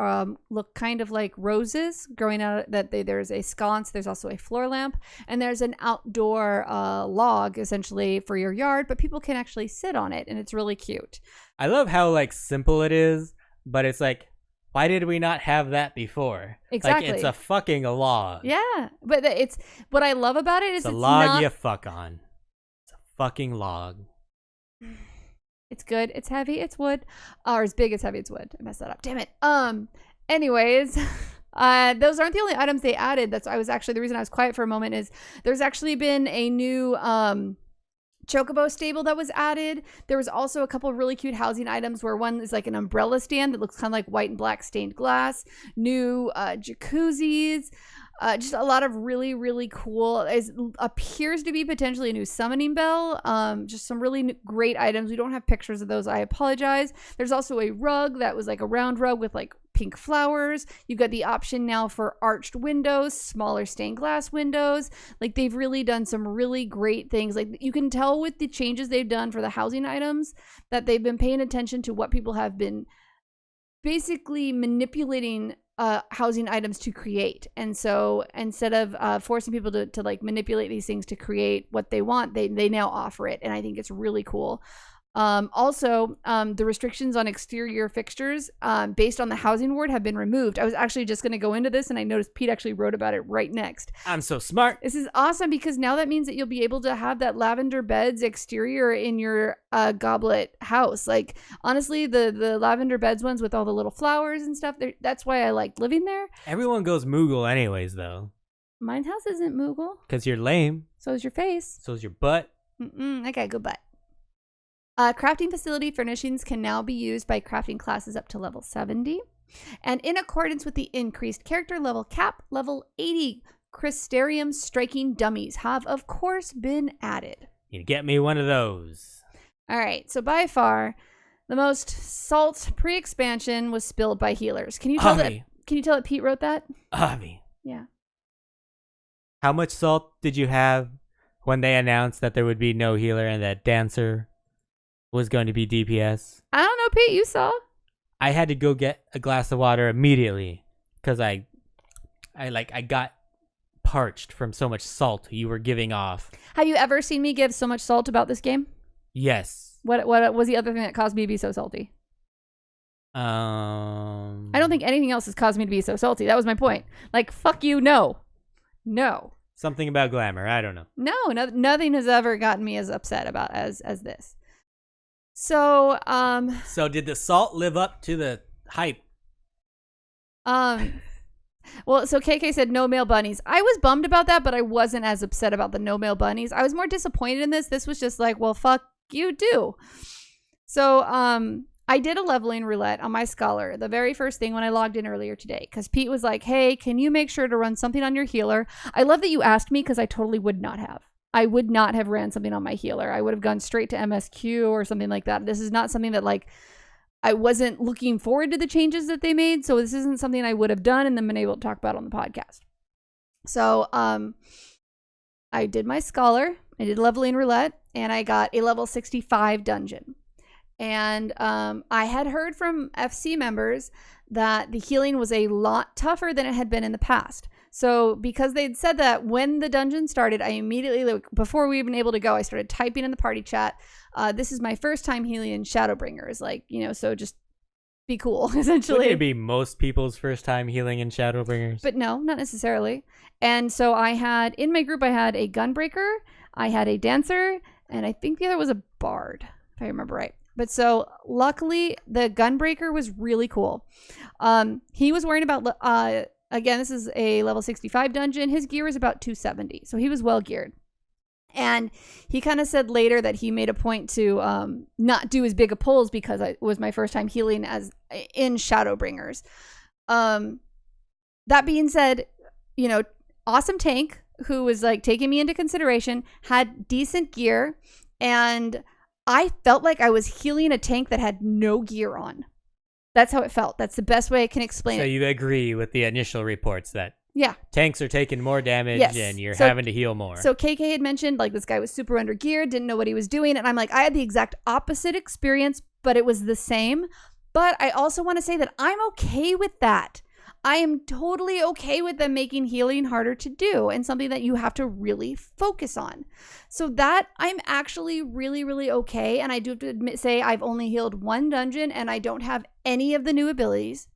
look kind of like roses growing out. There's a sconce. There's also a floor lamp, and there's an outdoor log essentially for your yard, but people can actually sit on it, and it's really cute. I love how like simple it is, but it's like, why did we not have that before? Exactly. Like it's a fucking log. Yeah, but it's what I love about it is It's a it's log not. you fuck on. It's a fucking log. It's good. It's heavy. It's wood. Or as big as heavy. It's wood. I messed that up. Damn it. Anyways, those aren't the only items they added. That's I was actually the reason I was quiet for a moment is there's actually been a new chocobo stable that was added. There was also a couple of really cute housing items where one is like an umbrella stand that looks kind of like white and black stained glass. New jacuzzis. Just a lot of really, really cool. It appears to be potentially a new summoning bell. Just some really great items. We don't have pictures of those. I apologize. There's also a rug that was like a round rug with like pink flowers. You've got the option now for arched windows, smaller stained glass windows. Like they've really done some really great things. Like you can tell with the changes they've done for the housing items that they've been paying attention to what people have been basically manipulating housing items to create. And so instead of forcing people to like manipulate these things to create what they want, they now offer it. And I think it's really cool. Also, the restrictions on exterior fixtures based on the housing ward have been removed. I was actually just going to go into this and I noticed Pete actually wrote about it right next. I'm so smart. This is awesome because now that means that you'll be able to have that lavender beds exterior in your goblet house. Like honestly, the lavender beds ones with all the little flowers and stuff, that's why I like living there. Everyone goes Moogle anyways, though. Mine house isn't Moogle. Because you're lame. So is your face. So's your butt. I got a good butt. Crafting facility furnishings can now be used by crafting classes up to level 70. And in accordance with the increased character level cap, level 80 Crystarium striking dummies have, of course, been added. You get me one of those. All right, so by far, the most salt pre-expansion was spilled by healers. Can you tell that Pete wrote that? Avi. Yeah. How much salt did you have when they announced that there would be no healer and that Dancer was going to be DPS? I don't know, Pete, you saw. I had to go get a glass of water immediately because I got parched from so much salt you were giving off. Have you ever seen me give so much salt about this game? Yes. What was the other thing that caused me to be so salty? I don't think anything else has caused me to be so salty. That was my point. Like, fuck you, no. Something about glamour. I don't know. No, nothing has ever gotten me as upset about as this. So, So did the salt live up to the hype? well, so KK said no male bunnies. I was bummed about that, but I wasn't as upset about the no male bunnies. I was more disappointed in this. This was just like, well, fuck you do. So, I did a leveling roulette on my scholar the very first thing when I logged in earlier today, because Pete was like, hey, can you make sure to run something on your healer? I love that you asked me, because I totally would not have. I would not have ran something on my healer. I would have gone straight to MSQ or something like that. This is not something that, like, I wasn't looking forward to the changes that they made, so this isn't something I would have done and then been able to talk about on the podcast. So I did my scholar, I did leveling roulette, and I got a level 65 dungeon. And I had heard from FC members that the healing was a lot tougher than it had been in the past. So because they'd said that when the dungeon started, I immediately, like, before we even able to go, I started typing in the party chat, this is my first time healing in Shadowbringers. Like, you know, so just be cool, essentially. Wouldn't it be most people's first time healing in Shadowbringers? But no, not necessarily. And so I had, in my group, I had a gunbreaker, I had a dancer, and I think the other was a bard, if I remember right. But so luckily, the gunbreaker was really cool. He was worrying about, again, this is a level 65 dungeon. His gear is about 270, so he was well geared. And he kind of said later that he made a point to not do as big a pulls because it was my first time healing as in Shadowbringers. That being said, you know, awesome tank who was like taking me into consideration, had decent gear, and I felt like I was healing a tank that had no gear on. That's how it felt. That's the best way I can explain it. So you agree with the initial reports that yeah, tanks are taking more damage and you're so, having to heal more. So KK had mentioned, like, this guy was super under geared, didn't know what he was doing. And I'm like, I had the exact opposite experience, but it was the same. But I also want to say that I'm okay with that. I am totally okay with them making healing harder to do and something that you have to really focus on. So that I'm actually really, really okay. And I do have to say I've only healed one dungeon and I don't have any of the new abilities.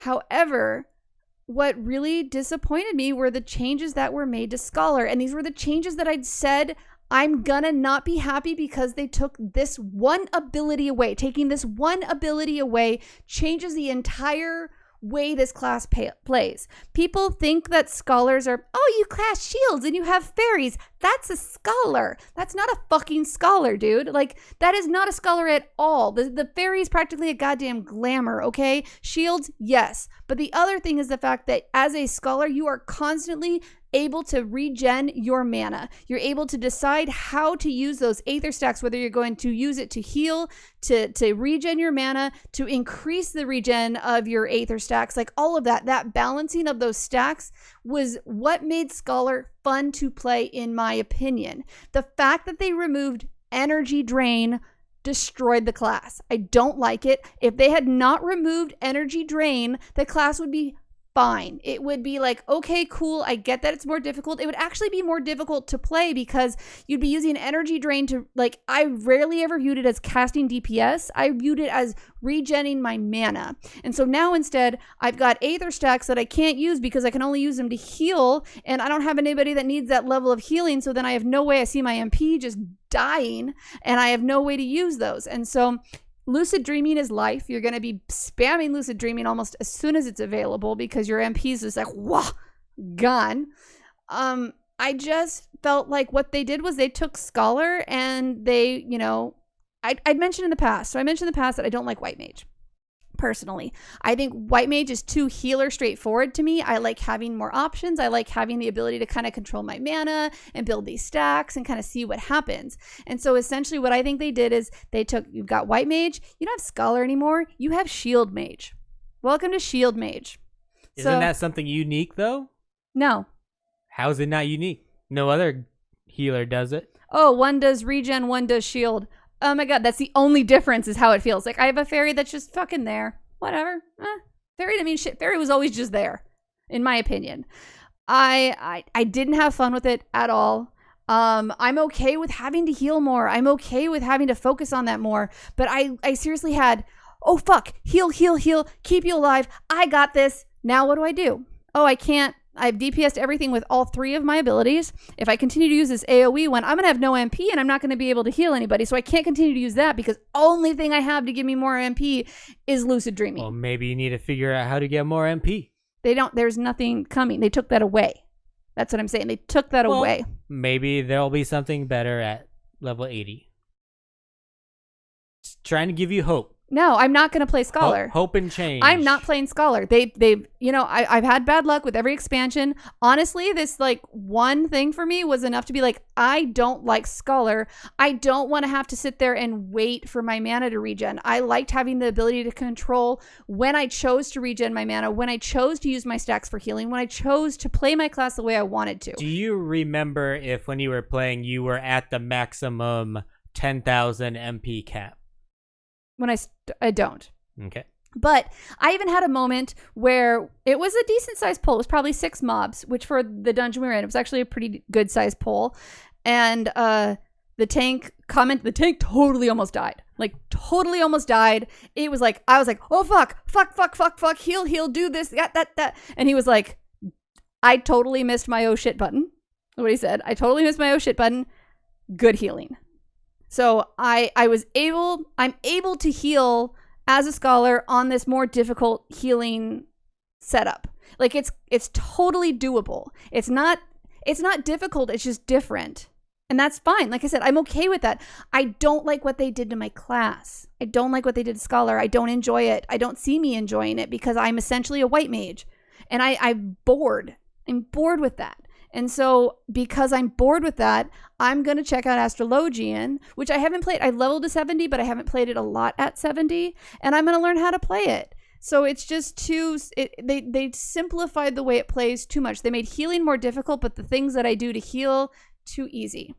However, what really disappointed me were the changes that were made to Scholar. And these were the changes that I'd said I'm gonna not be happy because they took this one ability away. Taking this one ability away changes the entire way this class plays. People think that scholars are, oh, you cast shields and you have fairies. That's a scholar. That's not a fucking scholar, dude. Like, that is not a scholar at all. The fairy is practically a goddamn glamour, okay? Shields, yes. But the other thing is the fact that as a scholar, you are constantly able to regen your mana. You're able to decide how to use those aether stacks, whether you're going to use it to heal, to regen your mana, to increase the regen of your aether stacks, like all of that. That balancing of those stacks was what made Scholar fun to play, in my opinion. The fact that they removed energy drain destroyed the class. I don't like it. If they had not removed energy drain, the class would be fine. It would be like, okay, cool. I get that it's more difficult. It would actually be more difficult to play because you'd be using energy drain to, like, I rarely ever viewed it as casting DPS. I viewed it as regenning my mana. And so now instead, I've got aether stacks that I can't use because I can only use them to heal. And I don't have anybody that needs that level of healing. So then I have no way. I see my MP just dying and I have no way to use those. And so lucid dreaming is life. You're going to be spamming lucid dreaming almost as soon as it's available because your MPs is like, wah, gone. I just felt like what they did was they took Scholar and they, you know, I'd mentioned in the past. So I mentioned in the past that I don't like White Mage. Personally, I think White Mage is too healer straightforward to me. I like having more options. I like having the ability to kind of control my mana and build these stacks and kind of see what happens. And so essentially what I think they did is they took, you've got White Mage, you don't have Scholar anymore, you have Shield Mage. Welcome to Shield Mage. Isn't that something unique though? No. How is it not unique? No other healer does it. Oh, one does regen, one does shield. Oh my god, that's the only difference is how it feels. Like, I have a fairy that's just fucking there. Whatever. Fairy, I mean, shit, fairy was always just there, in my opinion. I didn't have fun with it at all. I'm okay with having to heal more. I'm okay with having to focus on that more. But I seriously had, oh fuck, heal, keep you alive. I got this. Now what do? Oh, I can't. I've DPS'd everything with all three of my abilities. If I continue to use this AoE one, I'm going to have no MP and I'm not going to be able to heal anybody. So I can't continue to use that because only thing I have to give me more MP is lucid dreaming. Well, maybe you need to figure out how to get more MP. There's nothing coming. They took that away. That's what I'm saying. They took that away. Maybe there'll be something better at level 80. Just trying to give you hope. No, I'm not going to play Scholar. Hope and change. I'm not playing Scholar. They've I've had bad luck with every expansion. Honestly, this like one thing for me was enough to be like, I don't like Scholar. I don't want to have to sit there and wait for my mana to regen. I liked having the ability to control when I chose to regen my mana, when I chose to use my stacks for healing, when I chose to play my class the way I wanted to. Do you remember if when you were playing, you were at the maximum 10,000 MP cap? When I don't. Okay. But I even had a moment where it was a decent sized pull. It was probably 6 mobs, which for the dungeon we were in, it was actually a pretty good sized pull. And the tank totally almost died. Like totally almost died. It was like, I was like, oh fuck, heal, do this, that. And he was like, I totally missed my oh shit button. What he said. I totally missed my oh shit button. Good healing. So I'm able to heal as a Scholar on this more difficult healing setup. Like it's totally doable. It's not difficult, it's just different. And that's fine. Like I said, I'm okay with that. I don't like what they did to my class. I don't like what they did to Scholar. I don't enjoy it. I don't see me enjoying it because I'm essentially a white mage. And I'm bored. I'm bored with that. And so because I'm bored with that, I'm going to check out Astrologian, which I haven't played. I leveled to 70, but I haven't played it a lot at 70. And I'm going to learn how to play it. So it's just they simplified the way it plays too much. They made healing more difficult, but the things that I do to heal too easy.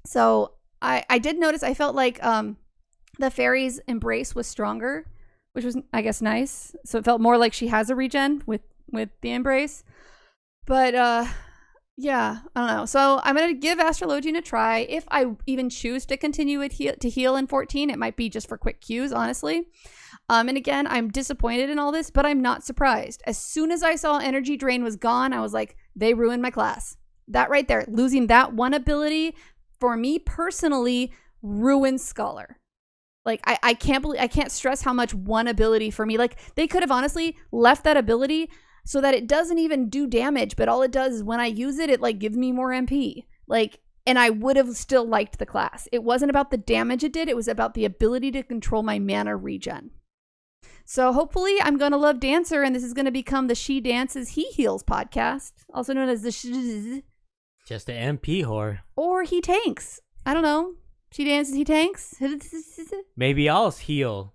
So I did notice, I felt like the fairy's embrace was stronger, which was, I guess, nice. So it felt more like she has a regen with the embrace. But yeah, I don't know. So I'm going to give Astrologian a try. If I even choose to continue to heal in 14, it might be just for quick Qs, honestly. And again, I'm disappointed in all this, but I'm not surprised. As soon as I saw energy drain was gone, I was like, they ruined my class. That right there, losing that one ability, for me personally, ruins Scholar. Like, I can't stress how much one ability for me, like, they could have honestly left that ability so that it doesn't even do damage, but all it does is when I use it, it like gives me more MP. Like, and I would have still liked the class. It wasn't about the damage it did, it was about the ability to control my mana regen. So hopefully I'm going to love Dancer, and this is going to become the She Dances, He Heals podcast, also known as the Just an MP whore. Or He Tanks. I don't know. She Dances, He Tanks. Maybe I'll heal.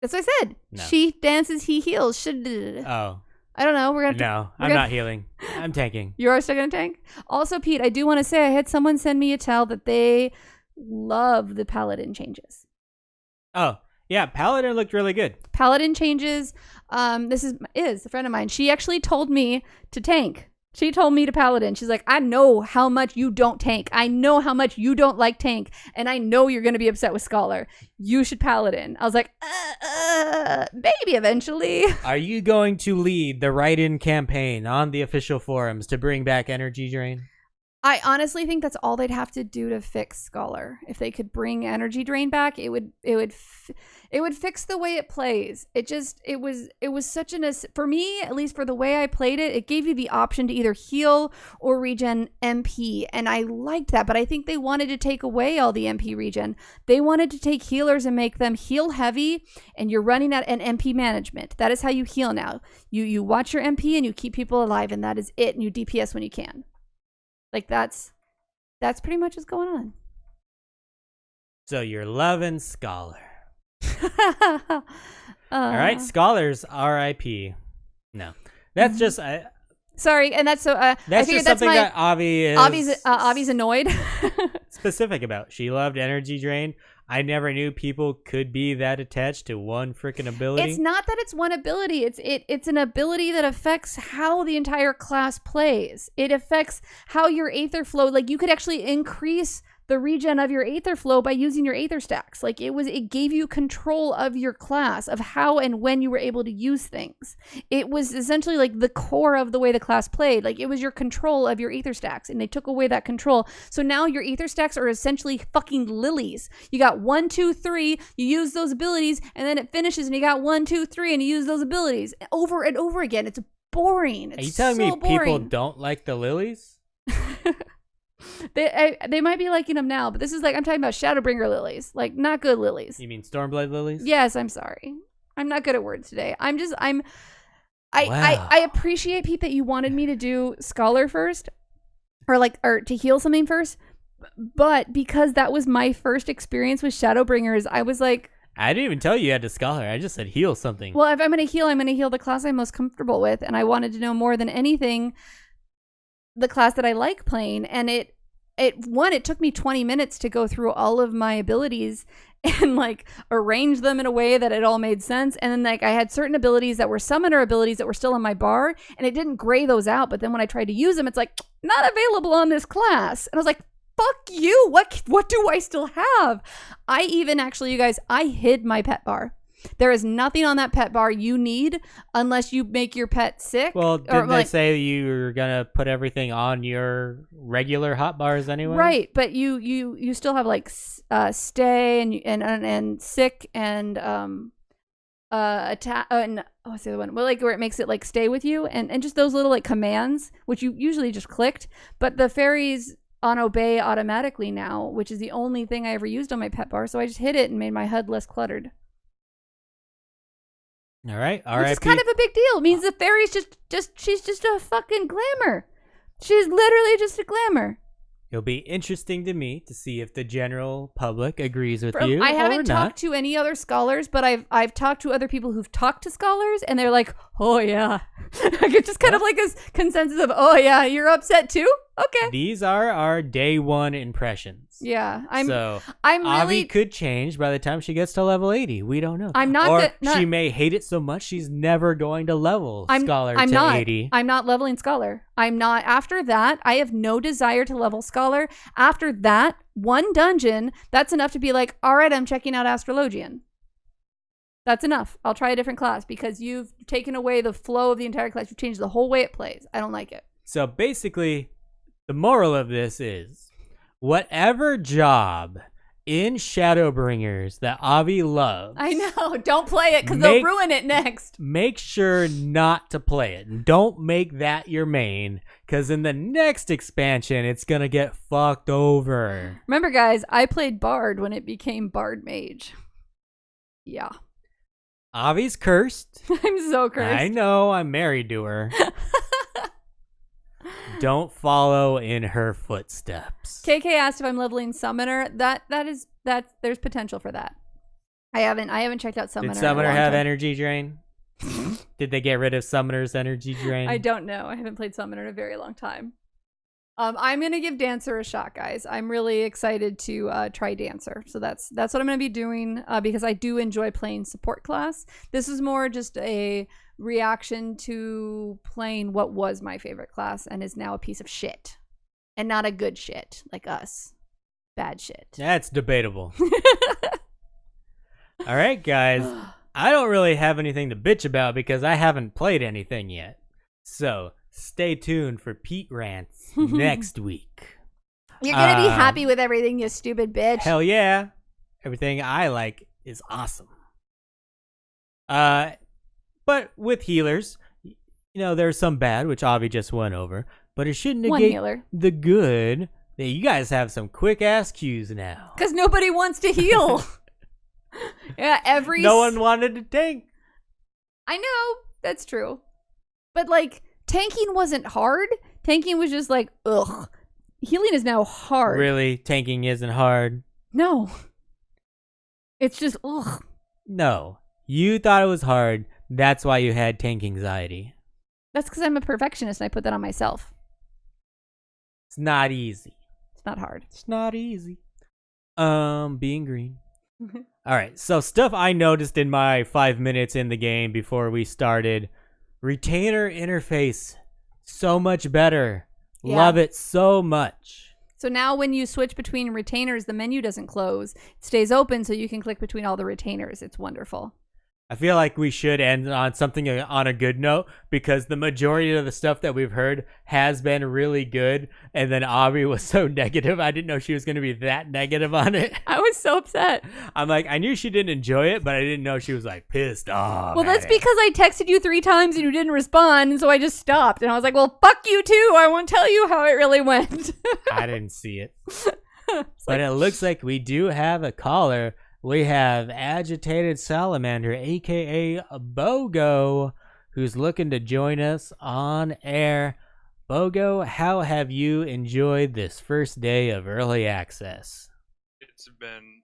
That's what I said. No. She Dances, He Heals. Oh. I don't know. I'm not healing. I'm tanking. You are still going to tank? Also, Pete, I do want to say I had someone send me a tell that they love the Paladin changes. Oh, yeah. Paladin looked really good. Paladin changes. This is a friend of mine. She actually told me to tank. She told me to Paladin. She's like, I know how much you don't tank. I know how much you don't like tank. And I know you're going to be upset with Scholar. You should Paladin. I was like, maybe eventually. Are you going to lead the write-in campaign on the official forums to bring back energy drain? I honestly think that's all they'd have to do to fix Scholar. If they could bring energy drain back, it would fix the way it plays. It was such for me, at least for the way I played it, it gave you the option to either heal or regen MP, and I liked that. But I think they wanted to take away all the MP regen. They wanted to take healers and make them heal heavy, and you're running at an MP management. That is how you heal now. You watch your MP and you keep people alive, and that is it. And you DPS when you can. Like that's pretty much what's going on. So you're loving Scholar. All right, Scholars RIP. No, that's just sorry, and that's so. That's just something that Avi is. Avi's annoyed. Specific about. She loved energy drain. I never knew people could be that attached to one freaking ability. It's not that it's one ability. It's an ability that affects how the entire class plays. It affects how your Aether flow. Like, you could actually increase the regen of your Aether flow by using your Aether stacks. Like, it gave you control of your class, of how and when you were able to use things. It was essentially like the core of the way the class played. Like, it was your control of your Aether stacks, and they took away that control. So now your Aether stacks are essentially fucking lilies. You got 1, 2, 3, you use those abilities, and then it finishes, and you got 1, 2, 3, and you use those abilities over and over again. It's boring. It's Are you telling so me boring. people don't like the lilies? They might be liking them now, but this is like, I'm talking about Shadowbringer lilies, like not good lilies. You mean Stormblade lilies? Yes, I'm sorry. I'm not good at words today. Wow. I appreciate, Pete, that you wanted me to do Scholar first, or to heal something first, but because that was my first experience with Shadowbringers, I was like, I didn't even tell you had to scholar. I just said heal something. well, if I'm going to heal the class I'm most comfortable with, and I wanted to know more than anything the class that I like playing, and it took me 20 minutes to go through all of my abilities and like arrange them in a way that it all made sense. And then like I had certain abilities that were summoner abilities that were still in my bar, and it didn't gray those out. But then when I tried to use them, it's like not available on this class. And I was like, fuck you. What do I still have? I even actually, you guys, I hid my pet bar. There is nothing on that pet bar you need unless you make your pet sick. Well, didn't they say you were gonna put everything on your regular hot bars anyway? Right, but you still have like stay and sick and attack and what's the other one? Well, like where it makes it like stay with you and just those little like commands which you usually just clicked, but the fairies on obey automatically now, which is the only thing I ever used on my pet bar. So I just hid it and made my HUD less cluttered. All right. Which is kind of a big deal. It means the fairy's she's just a fucking glamour. She's literally just a glamour. It'll be interesting to me to see if the general public agrees with you. I or haven't not. talked to any other scholars, but I've talked to other people who've talked to scholars, and they're like, "Oh yeah," like it's just kind of like a consensus of, "Oh yeah, you're upset too." Okay. These are our day one impressions. Yeah, I'm really Avi could change by the time she gets to level 80. We don't know. I'm not. Or she may hate it so much she's never going to level Scholar to 80. I'm not leveling Scholar. I'm not. After that, I have no desire to level Scholar. After that one dungeon, that's enough to be like, all right, I'm checking out Astrologian. That's enough. I'll try a different class because you've taken away the flow of the entire class. You've changed the whole way it plays. I don't like it. So basically, the moral of this is, whatever job in Shadowbringers that Avi loves, I know. Don't play it because they'll ruin it next. Make sure not to play it. Don't make that your main, because in the next expansion, it's going to get fucked over. Remember, guys, I played Bard when it became Bard Mage. Yeah. Avi's cursed. I'm so cursed. I know. I'm married to her. Don't follow in her footsteps. KK asked if I'm leveling Summoner. There's potential for that. I haven't checked out Summoner. Did Summoner in a long have time. energy drain? Did they get rid of Summoner's energy drain? I don't know. I haven't played Summoner in a very long time. I'm gonna give Dancer a shot, guys. I'm really excited to try Dancer. So that's what I'm gonna be doing because I do enjoy playing support class. This is more just a reaction to playing what was my favorite class and is now a piece of shit, and not a good shit like us. Bad shit. That's debatable. All right, guys. I don't really have anything to bitch about because I haven't played anything yet. So stay tuned for Pete Rants next week. You're gonna be happy with everything, you stupid bitch. Hell yeah. Everything I like is awesome. But with healers, there's some bad, which Avi just went over, but it shouldn't negate the good that you guys have some quick ass Qs now. Because nobody wants to heal. Yeah, no one wanted to tank. I know, that's true. But like, tanking wasn't hard. Tanking was just like, ugh. Healing is now hard. Really? Tanking isn't hard? No. It's just, ugh. No. You thought it was hard. That's why you had tank anxiety. That's because I'm a perfectionist and I put that on myself. It's not easy. It's not hard. It's not easy. Being green. All right. So stuff I noticed in my 5 minutes in the game before we started. Retainer interface. So much better. Yeah. Love it so much. So now when you switch between retainers, the menu doesn't close. It stays open so you can click between all the retainers. It's wonderful. I feel like we should end on something on a good note because the majority of the stuff that we've heard has been really good. And then Aubrey was so negative. I didn't know she was going to be that negative on it. I was so upset. I'm like, I knew she didn't enjoy it, but I didn't know she was like pissed off. Well, that's because I texted you 3 times and you didn't respond. And so I just stopped. And I was like, well, fuck you too. I won't tell you how it really went. I didn't see it. But it looks like we do have a caller. We have Agitated Salamander, aka Bogo, who's looking to join us on air. Bogo, how have you enjoyed this first day of early access? It's been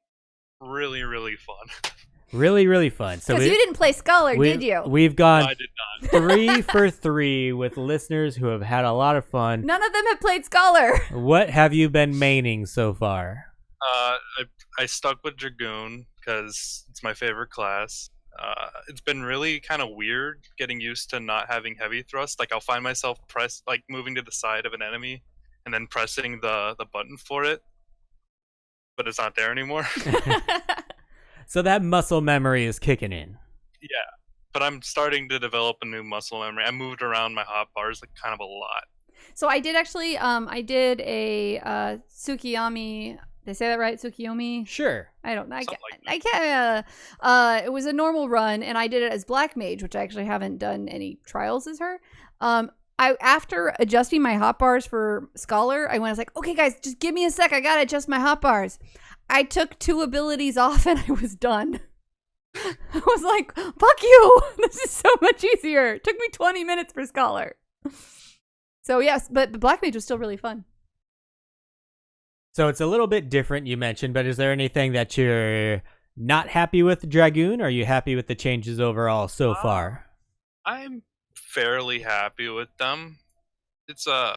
really, really fun. Really, really fun. So Because you didn't play Scholar, did you? We've gone I did not. 3 for 3 with listeners who have had a lot of fun. None of them have played Scholar. What have you been maining so far? I stuck with Dragoon because it's my favorite class. It's been really kind of weird getting used to not having heavy thrust. Like I'll find myself moving to the side of an enemy and then pressing the button for it, but it's not there anymore. So that muscle memory is kicking in. Yeah, but I'm starting to develop a new muscle memory. I moved around my hotbars like kind of a lot. So I did actually, I did a Tsukiyomi. Did I say that right? Tsukiyomi? Sure. I don't know. Something I can't. It was a normal run, and I did it as Black Mage, which I actually haven't done any trials as her. After adjusting my hotbars for Scholar, I was like, okay, guys, just give me a sec. I gotta adjust my hotbars. I took 2 abilities off, and I was done. I was like, fuck you. This is so much easier. It took me 20 minutes for Scholar. So yes, but the Black Mage was still really fun. So it's a little bit different, you mentioned, but is there anything that you're not happy with Dragoon? Or are you happy with the changes overall so far? I'm fairly happy with them. It's I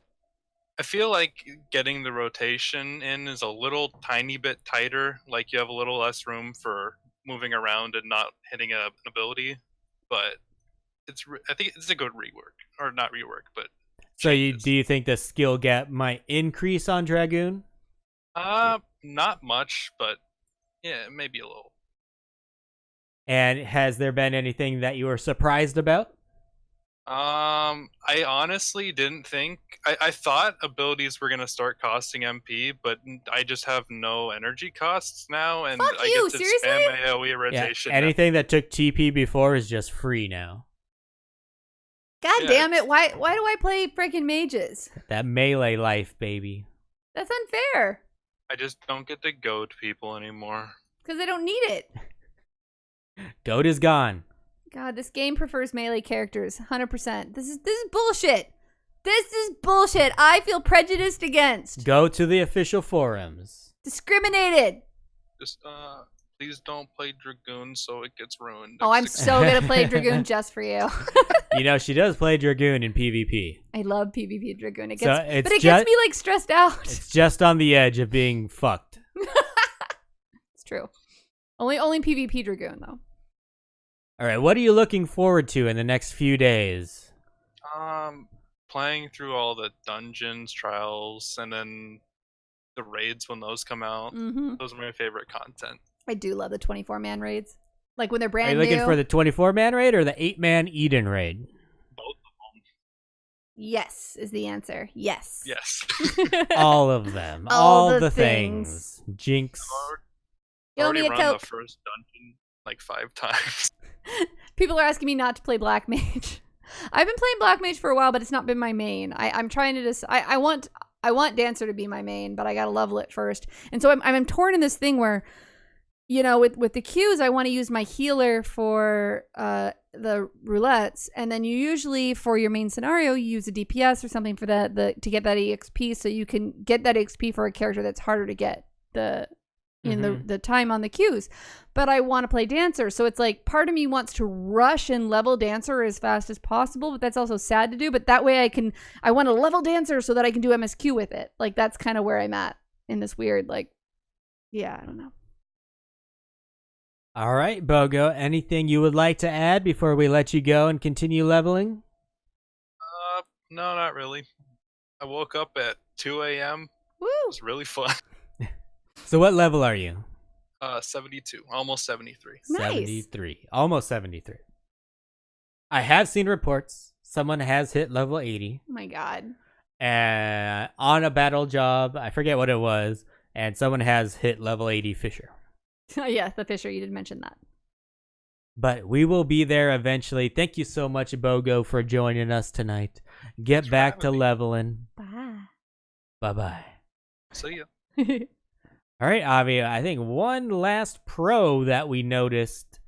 feel like getting the rotation in is a little tiny bit tighter. Like you have a little less room for moving around and not hitting an ability. But I think it's a good rework, or not rework, but. So do you think the skill gap might increase on Dragoon? Not much, but yeah, maybe a little. And has there been anything that you were surprised about? I honestly didn't think. I thought abilities were gonna start costing MP, but I just have no energy costs now, and Fuck I you, get to seriously? spam AoE rotation. Yeah, anything that took TP before is just free now. God Yeah, damn it! Why do I play freaking mages? That melee life, baby. That's unfair. I just don't get to goad people anymore. Because I don't need it. Goat is gone. God, this game prefers melee characters, 100%. This is bullshit. This is bullshit. I feel prejudiced against. Go to the official forums. Discriminated. Just please don't play Dragoon so it gets ruined. Oh, I'm so gonna play Dragoon just for you. You know, she does play Dragoon in PvP. I love PvP Dragoon. It So gets, it's but it gets me like stressed out. It's just on the edge of being fucked. It's true. Only PvP Dragoon though. All right, what are you looking forward to in the next few days? Playing through all the dungeons, trials, and then the raids when those come out. Mm-hmm. Those are my favorite content. I do love the 24-man raids. Like when they're Are brand you looking new. for the 24-man raid or the 8-man Eden raid? Both of them. Yes is the answer. Yes. Yes. All of them. All All the the things. things. Jinx. You owe me already a run coat. the first dungeon like 5 times. People are asking me not to play Black Mage. I've been playing Black Mage for a while, but it's not been my main. I'm trying to just. I want Dancer to be my main, but I gotta level it first. And so I'm torn in this thing where, you know, with the Qs, I want to use my healer for the roulettes, and then you usually for your main scenario you use a DPS or something for to get that EXP, so you can get that XP for a character that's harder to get the time on the Qs. But I want to play Dancer, so it's like part of me wants to rush and level Dancer as fast as possible, but that's also sad to do. But that way I want to level Dancer so that I can do MSQ with it. Like that's kind of where I'm at in this weird, like, yeah, I don't know. All right, Bogo, anything you would like to add before we let you go and continue leveling? No, not really. I woke up at 2 a.m. Woo! It was really fun. So what level are you? 72, almost 73. Nice. 73. Almost 73. I have seen reports. Someone has hit level 80. Oh my god. On a battle job. I forget what it was. And someone has hit level 80 Fisher. Oh yeah, the Fisher. You did mention that. But we will be there eventually. Thank you so much, Bogo, for joining us tonight. Get Thanks for back to having me. leveling. Bye. Bye-bye. See ya. All right, Avi, I think one last pro that we noticed,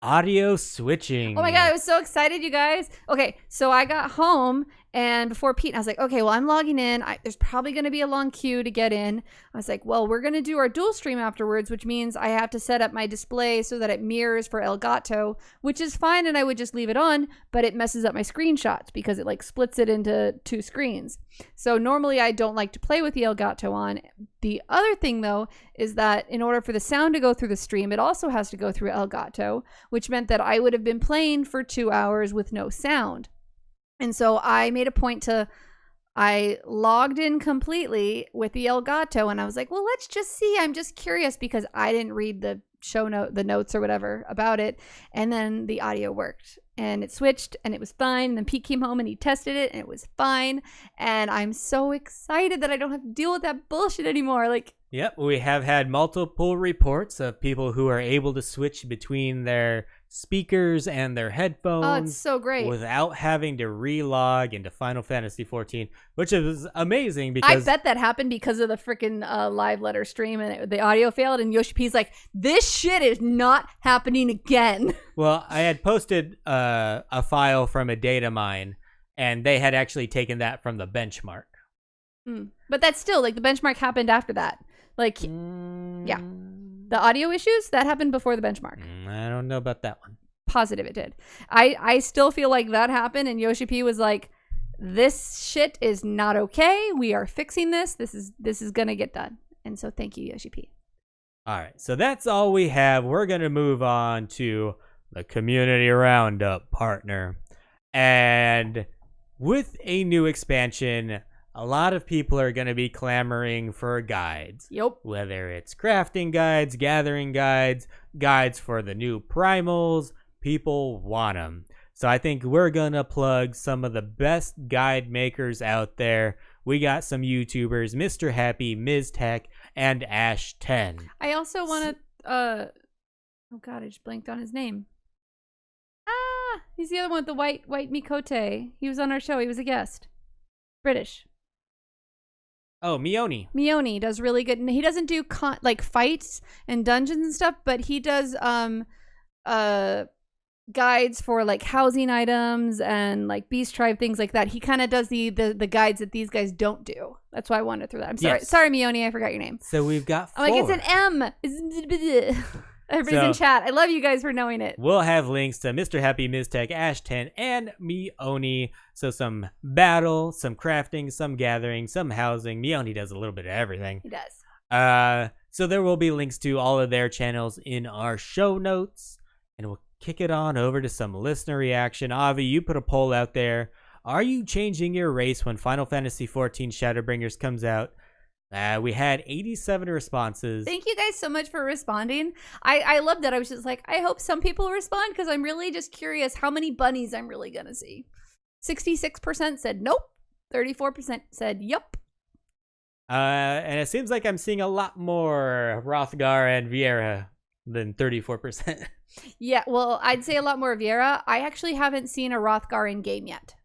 audio switching. Oh my god, I was so excited, you guys. Okay, so I got home and before Pete, I was like, okay, well, I'm logging in. There's probably going to be a long queue to get in. I was like, well, we're going to do our dual stream afterwards, which means I have to set up my display so that it mirrors for Elgato, which is fine, and I would just leave it on, but it messes up my screenshots because it like splits it into 2 screens. So normally I don't like to play with the Elgato on. The other thing, though, is that in order for the sound to go through the stream, it also has to go through Elgato, which meant that I would have been playing for 2 hours with no sound. And so I made a point I logged in completely with the Elgato, and I was like, well, let's just see. I'm just curious because I didn't read the the notes or whatever about it. And then the audio worked and it switched and it was fine. And then Pete came home and he tested it and it was fine. And I'm so excited that I don't have to deal with that bullshit anymore. Like, yep, we have had multiple reports of people who are able to switch between their speakers and their headphones. oh, it's so great. Without having to relog into Final Fantasy XIV, which is amazing I because bet that happened because of the freaking live letter stream and the audio failed. And Yoshi P's like, this shit is not happening again. well, I had posted a file from a data mine, and they had actually taken that from the benchmark. But that's still like the benchmark happened after that. Like, yeah. The audio issues, that happened before the benchmark. I don't know about that one. Positive it did. I still feel like that happened, and Yoshi P was like, this shit is not okay. We are fixing this. This is gonna get done. And so thank you, Yoshi P. All right, so that's all we have. We're going to move on to the Community Roundup, partner. And with a new expansion, a lot of people are going to be clamoring for guides. Yep. Whether it's crafting guides, gathering guides, guides for the new primals, people want them. So I think we're going to plug some of the best guide makers out there. We got some YouTubers, Mr. Happy, Ms. Tech, and Ash 10. I also want to, oh god, I just blanked on his name. He's the other one with the white Mikote. He was on our show. He was a guest. British. Oh, Mioni. Mioni does really good. And he doesn't do like fights and dungeons and stuff, but he does guides for like housing items and like beast tribe, things like that. He kind of does the guides that these guys don't do. That's why I wanted to throw that. I'm sorry. Yes. Sorry, Mioni, I forgot your name. So we've got 4. I'm like, it's an M. Everybody's in chat. I love you guys for knowing it. We'll have links to Mr. Happy, Ms. Tech, Ash 10, and Mioni. So some battle, some crafting, some gathering, some housing. Mioni does a little bit of everything. He does. So there will be links to all of their channels in our show notes. And we'll kick it on over to some listener reaction. Avi, you put a poll out there. Are you changing your race when Final Fantasy XIV Shadowbringers comes out? We had 87 responses. Thank you guys so much for responding. I love that. I was just like, I hope some people respond because I'm really just curious how many bunnies I'm really going to see. 66% said nope. 34% said yup. And it seems like I'm seeing a lot more Rothgar and Vieira than 34%. Yeah, well, I'd say a lot more Vieira. I actually haven't seen a Rothgar in game yet.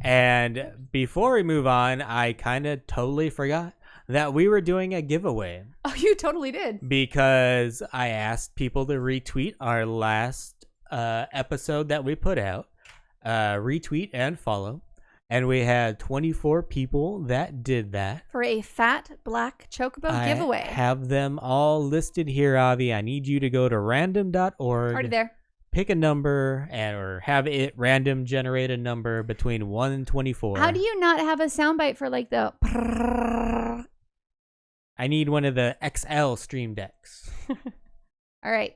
And before we move on, I kind of totally forgot that we were doing a giveaway. Oh, you totally did. Because I asked people to retweet our last episode that we put out. Retweet and follow. And we had 24 people that did that. For a fat black chocobo giveaway. I have them all listed here, Avi. I need you to go to random.org. Already there. Pick a number or have it random generate a number between 1 and 24. How do you not have a soundbite for like the... I need one of the XL Stream Decks. All right.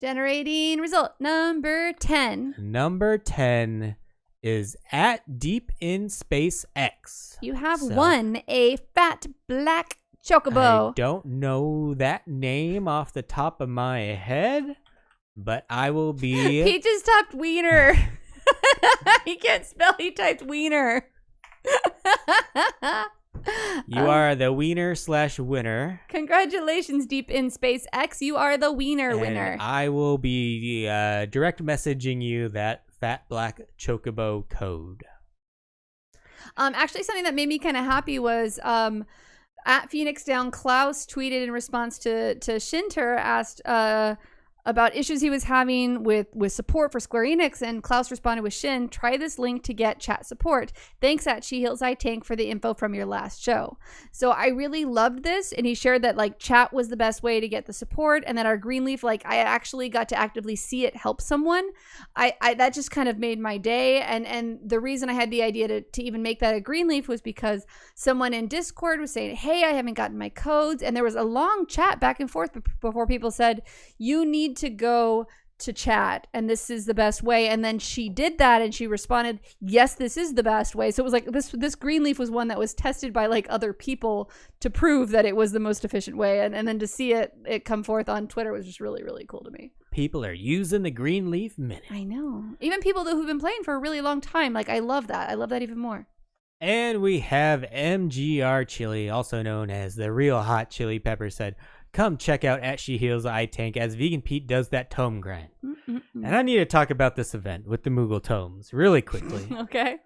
Generating result. Number 10. Number 10 is at Deep in Space X. You have won a fat black Chocobo. I don't know that name off the top of my head, but I will be. Pete just typed wiener. He can't spell. He typed wiener. You are the wiener/winner. Congratulations, Deep in Space X. You are the wiener And winner. I will be direct messaging you that Fat Black Chocobo code. Actually, something that made me kind of happy was at Phoenix Down, Klaus tweeted in response to Shinter, asked about issues he was having with support for Square Enix, and Klaus responded with, Shin, try this link to get chat support. Thanks at She Heals I Tank for the info from your last show. So I really loved this, and he shared that like chat was the best way to get the support, and that our Greenleaf, like I actually got to actively see it help someone. I that just kind of made my day, and the reason I had the idea to even make that a Greenleaf was because someone in Discord was saying, hey, I haven't gotten my codes, and there was a long chat back and forth before people said, you need to go to chat and this is the best way, and then she did that and she responded, yes, this is the best way. So it was like this Greenleaf was one that was tested by like other people to prove that it was the most efficient way, and then to see it come forth on Twitter was just really, really cool to me. People are using the Greenleaf Minute. I know, even people who've been playing for a really long time. Like I love that even more. And we have MGR Chili, also known as the Real Hot Chili Pepper, said, come check out at She Heals I Tank as Vegan Pete does that tome grind. And I need to talk about this event with the Moogle tomes really quickly. Okay.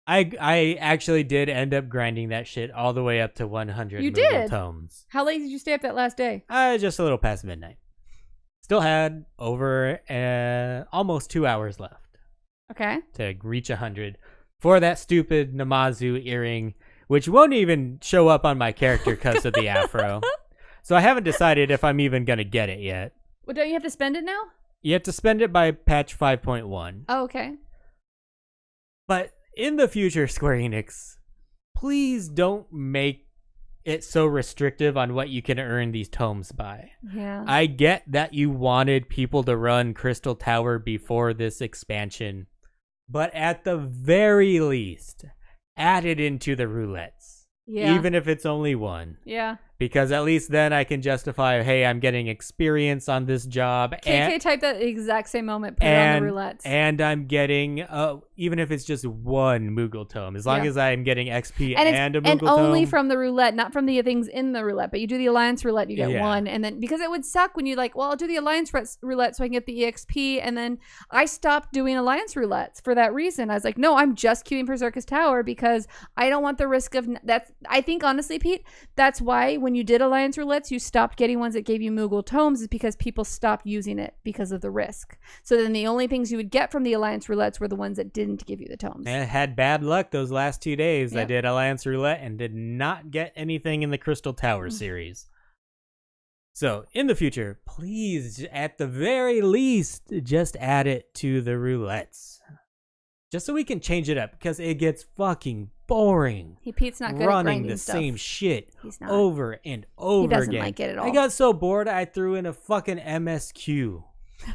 I actually did end up grinding that shit all the way up to 100 You Moogle did? tomes. How late did you stay up that last day? Just a little past midnight. Still had over almost 2 hours left Okay. to reach 100 for that stupid Namazu earring, which won't even show up on my character because of the afro. So I haven't decided if I'm even going to get it yet. Well, don't you have to spend it now? You have to spend it by patch 5.1. Oh, okay. But in the future, Square Enix, please don't make it so restrictive on what you can earn these tomes by. Yeah. I get that you wanted people to run Crystal Tower before this expansion, but at the very least, add it into the roulettes. Yeah. Even if it's only one. Yeah. Because at least then I can justify, hey, I'm getting experience on this job. KK typed that exact same moment, put it on the roulettes. And I'm getting, even if it's just one Moogle tome, as long as I'm getting XP and a Moogle tome. And only from the roulette, not from the things in the roulette. But you do the Alliance roulette, you get one. And then, because it would suck when you like, well, I'll do the Alliance roulette so I can get the EXP. And then I stopped doing Alliance roulettes for that reason. I was like, no, I'm just queuing for Circus Tower because I don't want the risk of, I think honestly, Pete, that's why when you did Alliance roulettes, you stopped getting ones that gave you Moogle tomes, is because people stopped using it because of the risk. So then the only things you would get from the Alliance roulettes were the ones that didn't give you the tomes. And I had bad luck those last 2 days. Yep. I did Alliance Roulette and did not get anything in the Crystal Tower series. So in the future, please, at the very least, just add it to the roulettes. Just so we can change it up, because it gets fucking boring. Pete's not good at running grinding the stuff. same shit He's not. over and over He doesn't again. like it at all. I got so bored I threw in a fucking MSQ.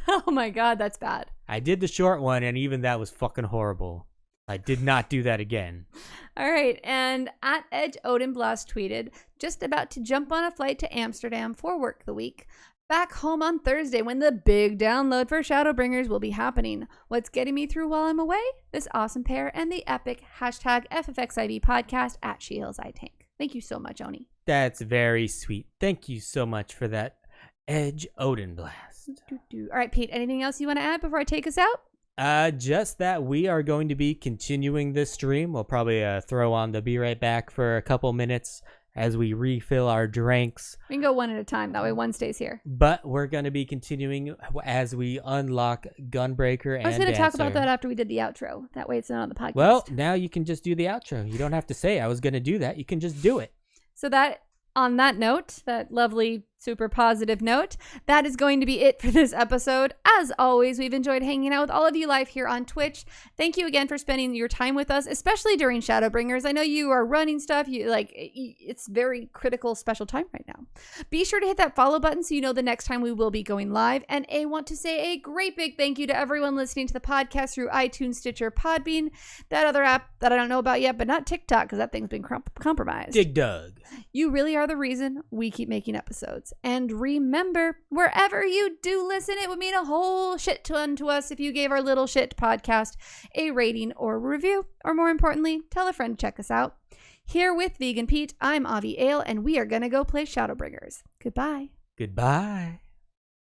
Oh my god, that's bad. I did the short one, and even that was fucking horrible. I did not do that again. All right, and at Edge Odinblast tweeted, just about to jump on a flight to Amsterdam for work the week. Back home on Thursday when the big download for Shadowbringers will be happening. What's getting me through while I'm away? This awesome pair and the epic hashtag FFXIV podcast at She Heals I Tank. Thank you so much, Oni. That's very sweet. Thank you so much for that, Edge Odinblast. All right, Pete, anything else you want to add before I take us out? Just that we are going to be continuing this stream. We'll probably throw on the Be Right Back for a couple minutes as we refill our drinks. We can go one at a time. That way one stays here. But we're going to be continuing as we unlock Gunbreaker and I was going to talk about Dancer. that after we did the outro. That way it's not on the podcast. Well, now you can just do the outro. You don't have to say I was going to do that. You can just do it. So that, on that note, that lovely super positive note, that is going to be it for this episode. As always, we've enjoyed hanging out with all of you live here on Twitch. Thank you again for spending your time with us, especially during Shadowbringers. I know you are running stuff. It's very critical, special time right now. Be sure to hit that follow button so you know the next time we will be going live. And I want to say a great big thank you to everyone listening to the podcast through iTunes, Stitcher, Podbean, that other app that I don't know about yet, but not TikTok because that thing's been compromised. Dig Dug. You really are the reason we keep making episodes. And remember, wherever you do listen, it would mean a whole shit ton to us if you gave our little shit podcast a rating or review. Or more importantly, tell a friend to check us out. Here with Vegan Pete, I'm Avi Ale, and we are going to go play Shadowbringers. Goodbye. Goodbye.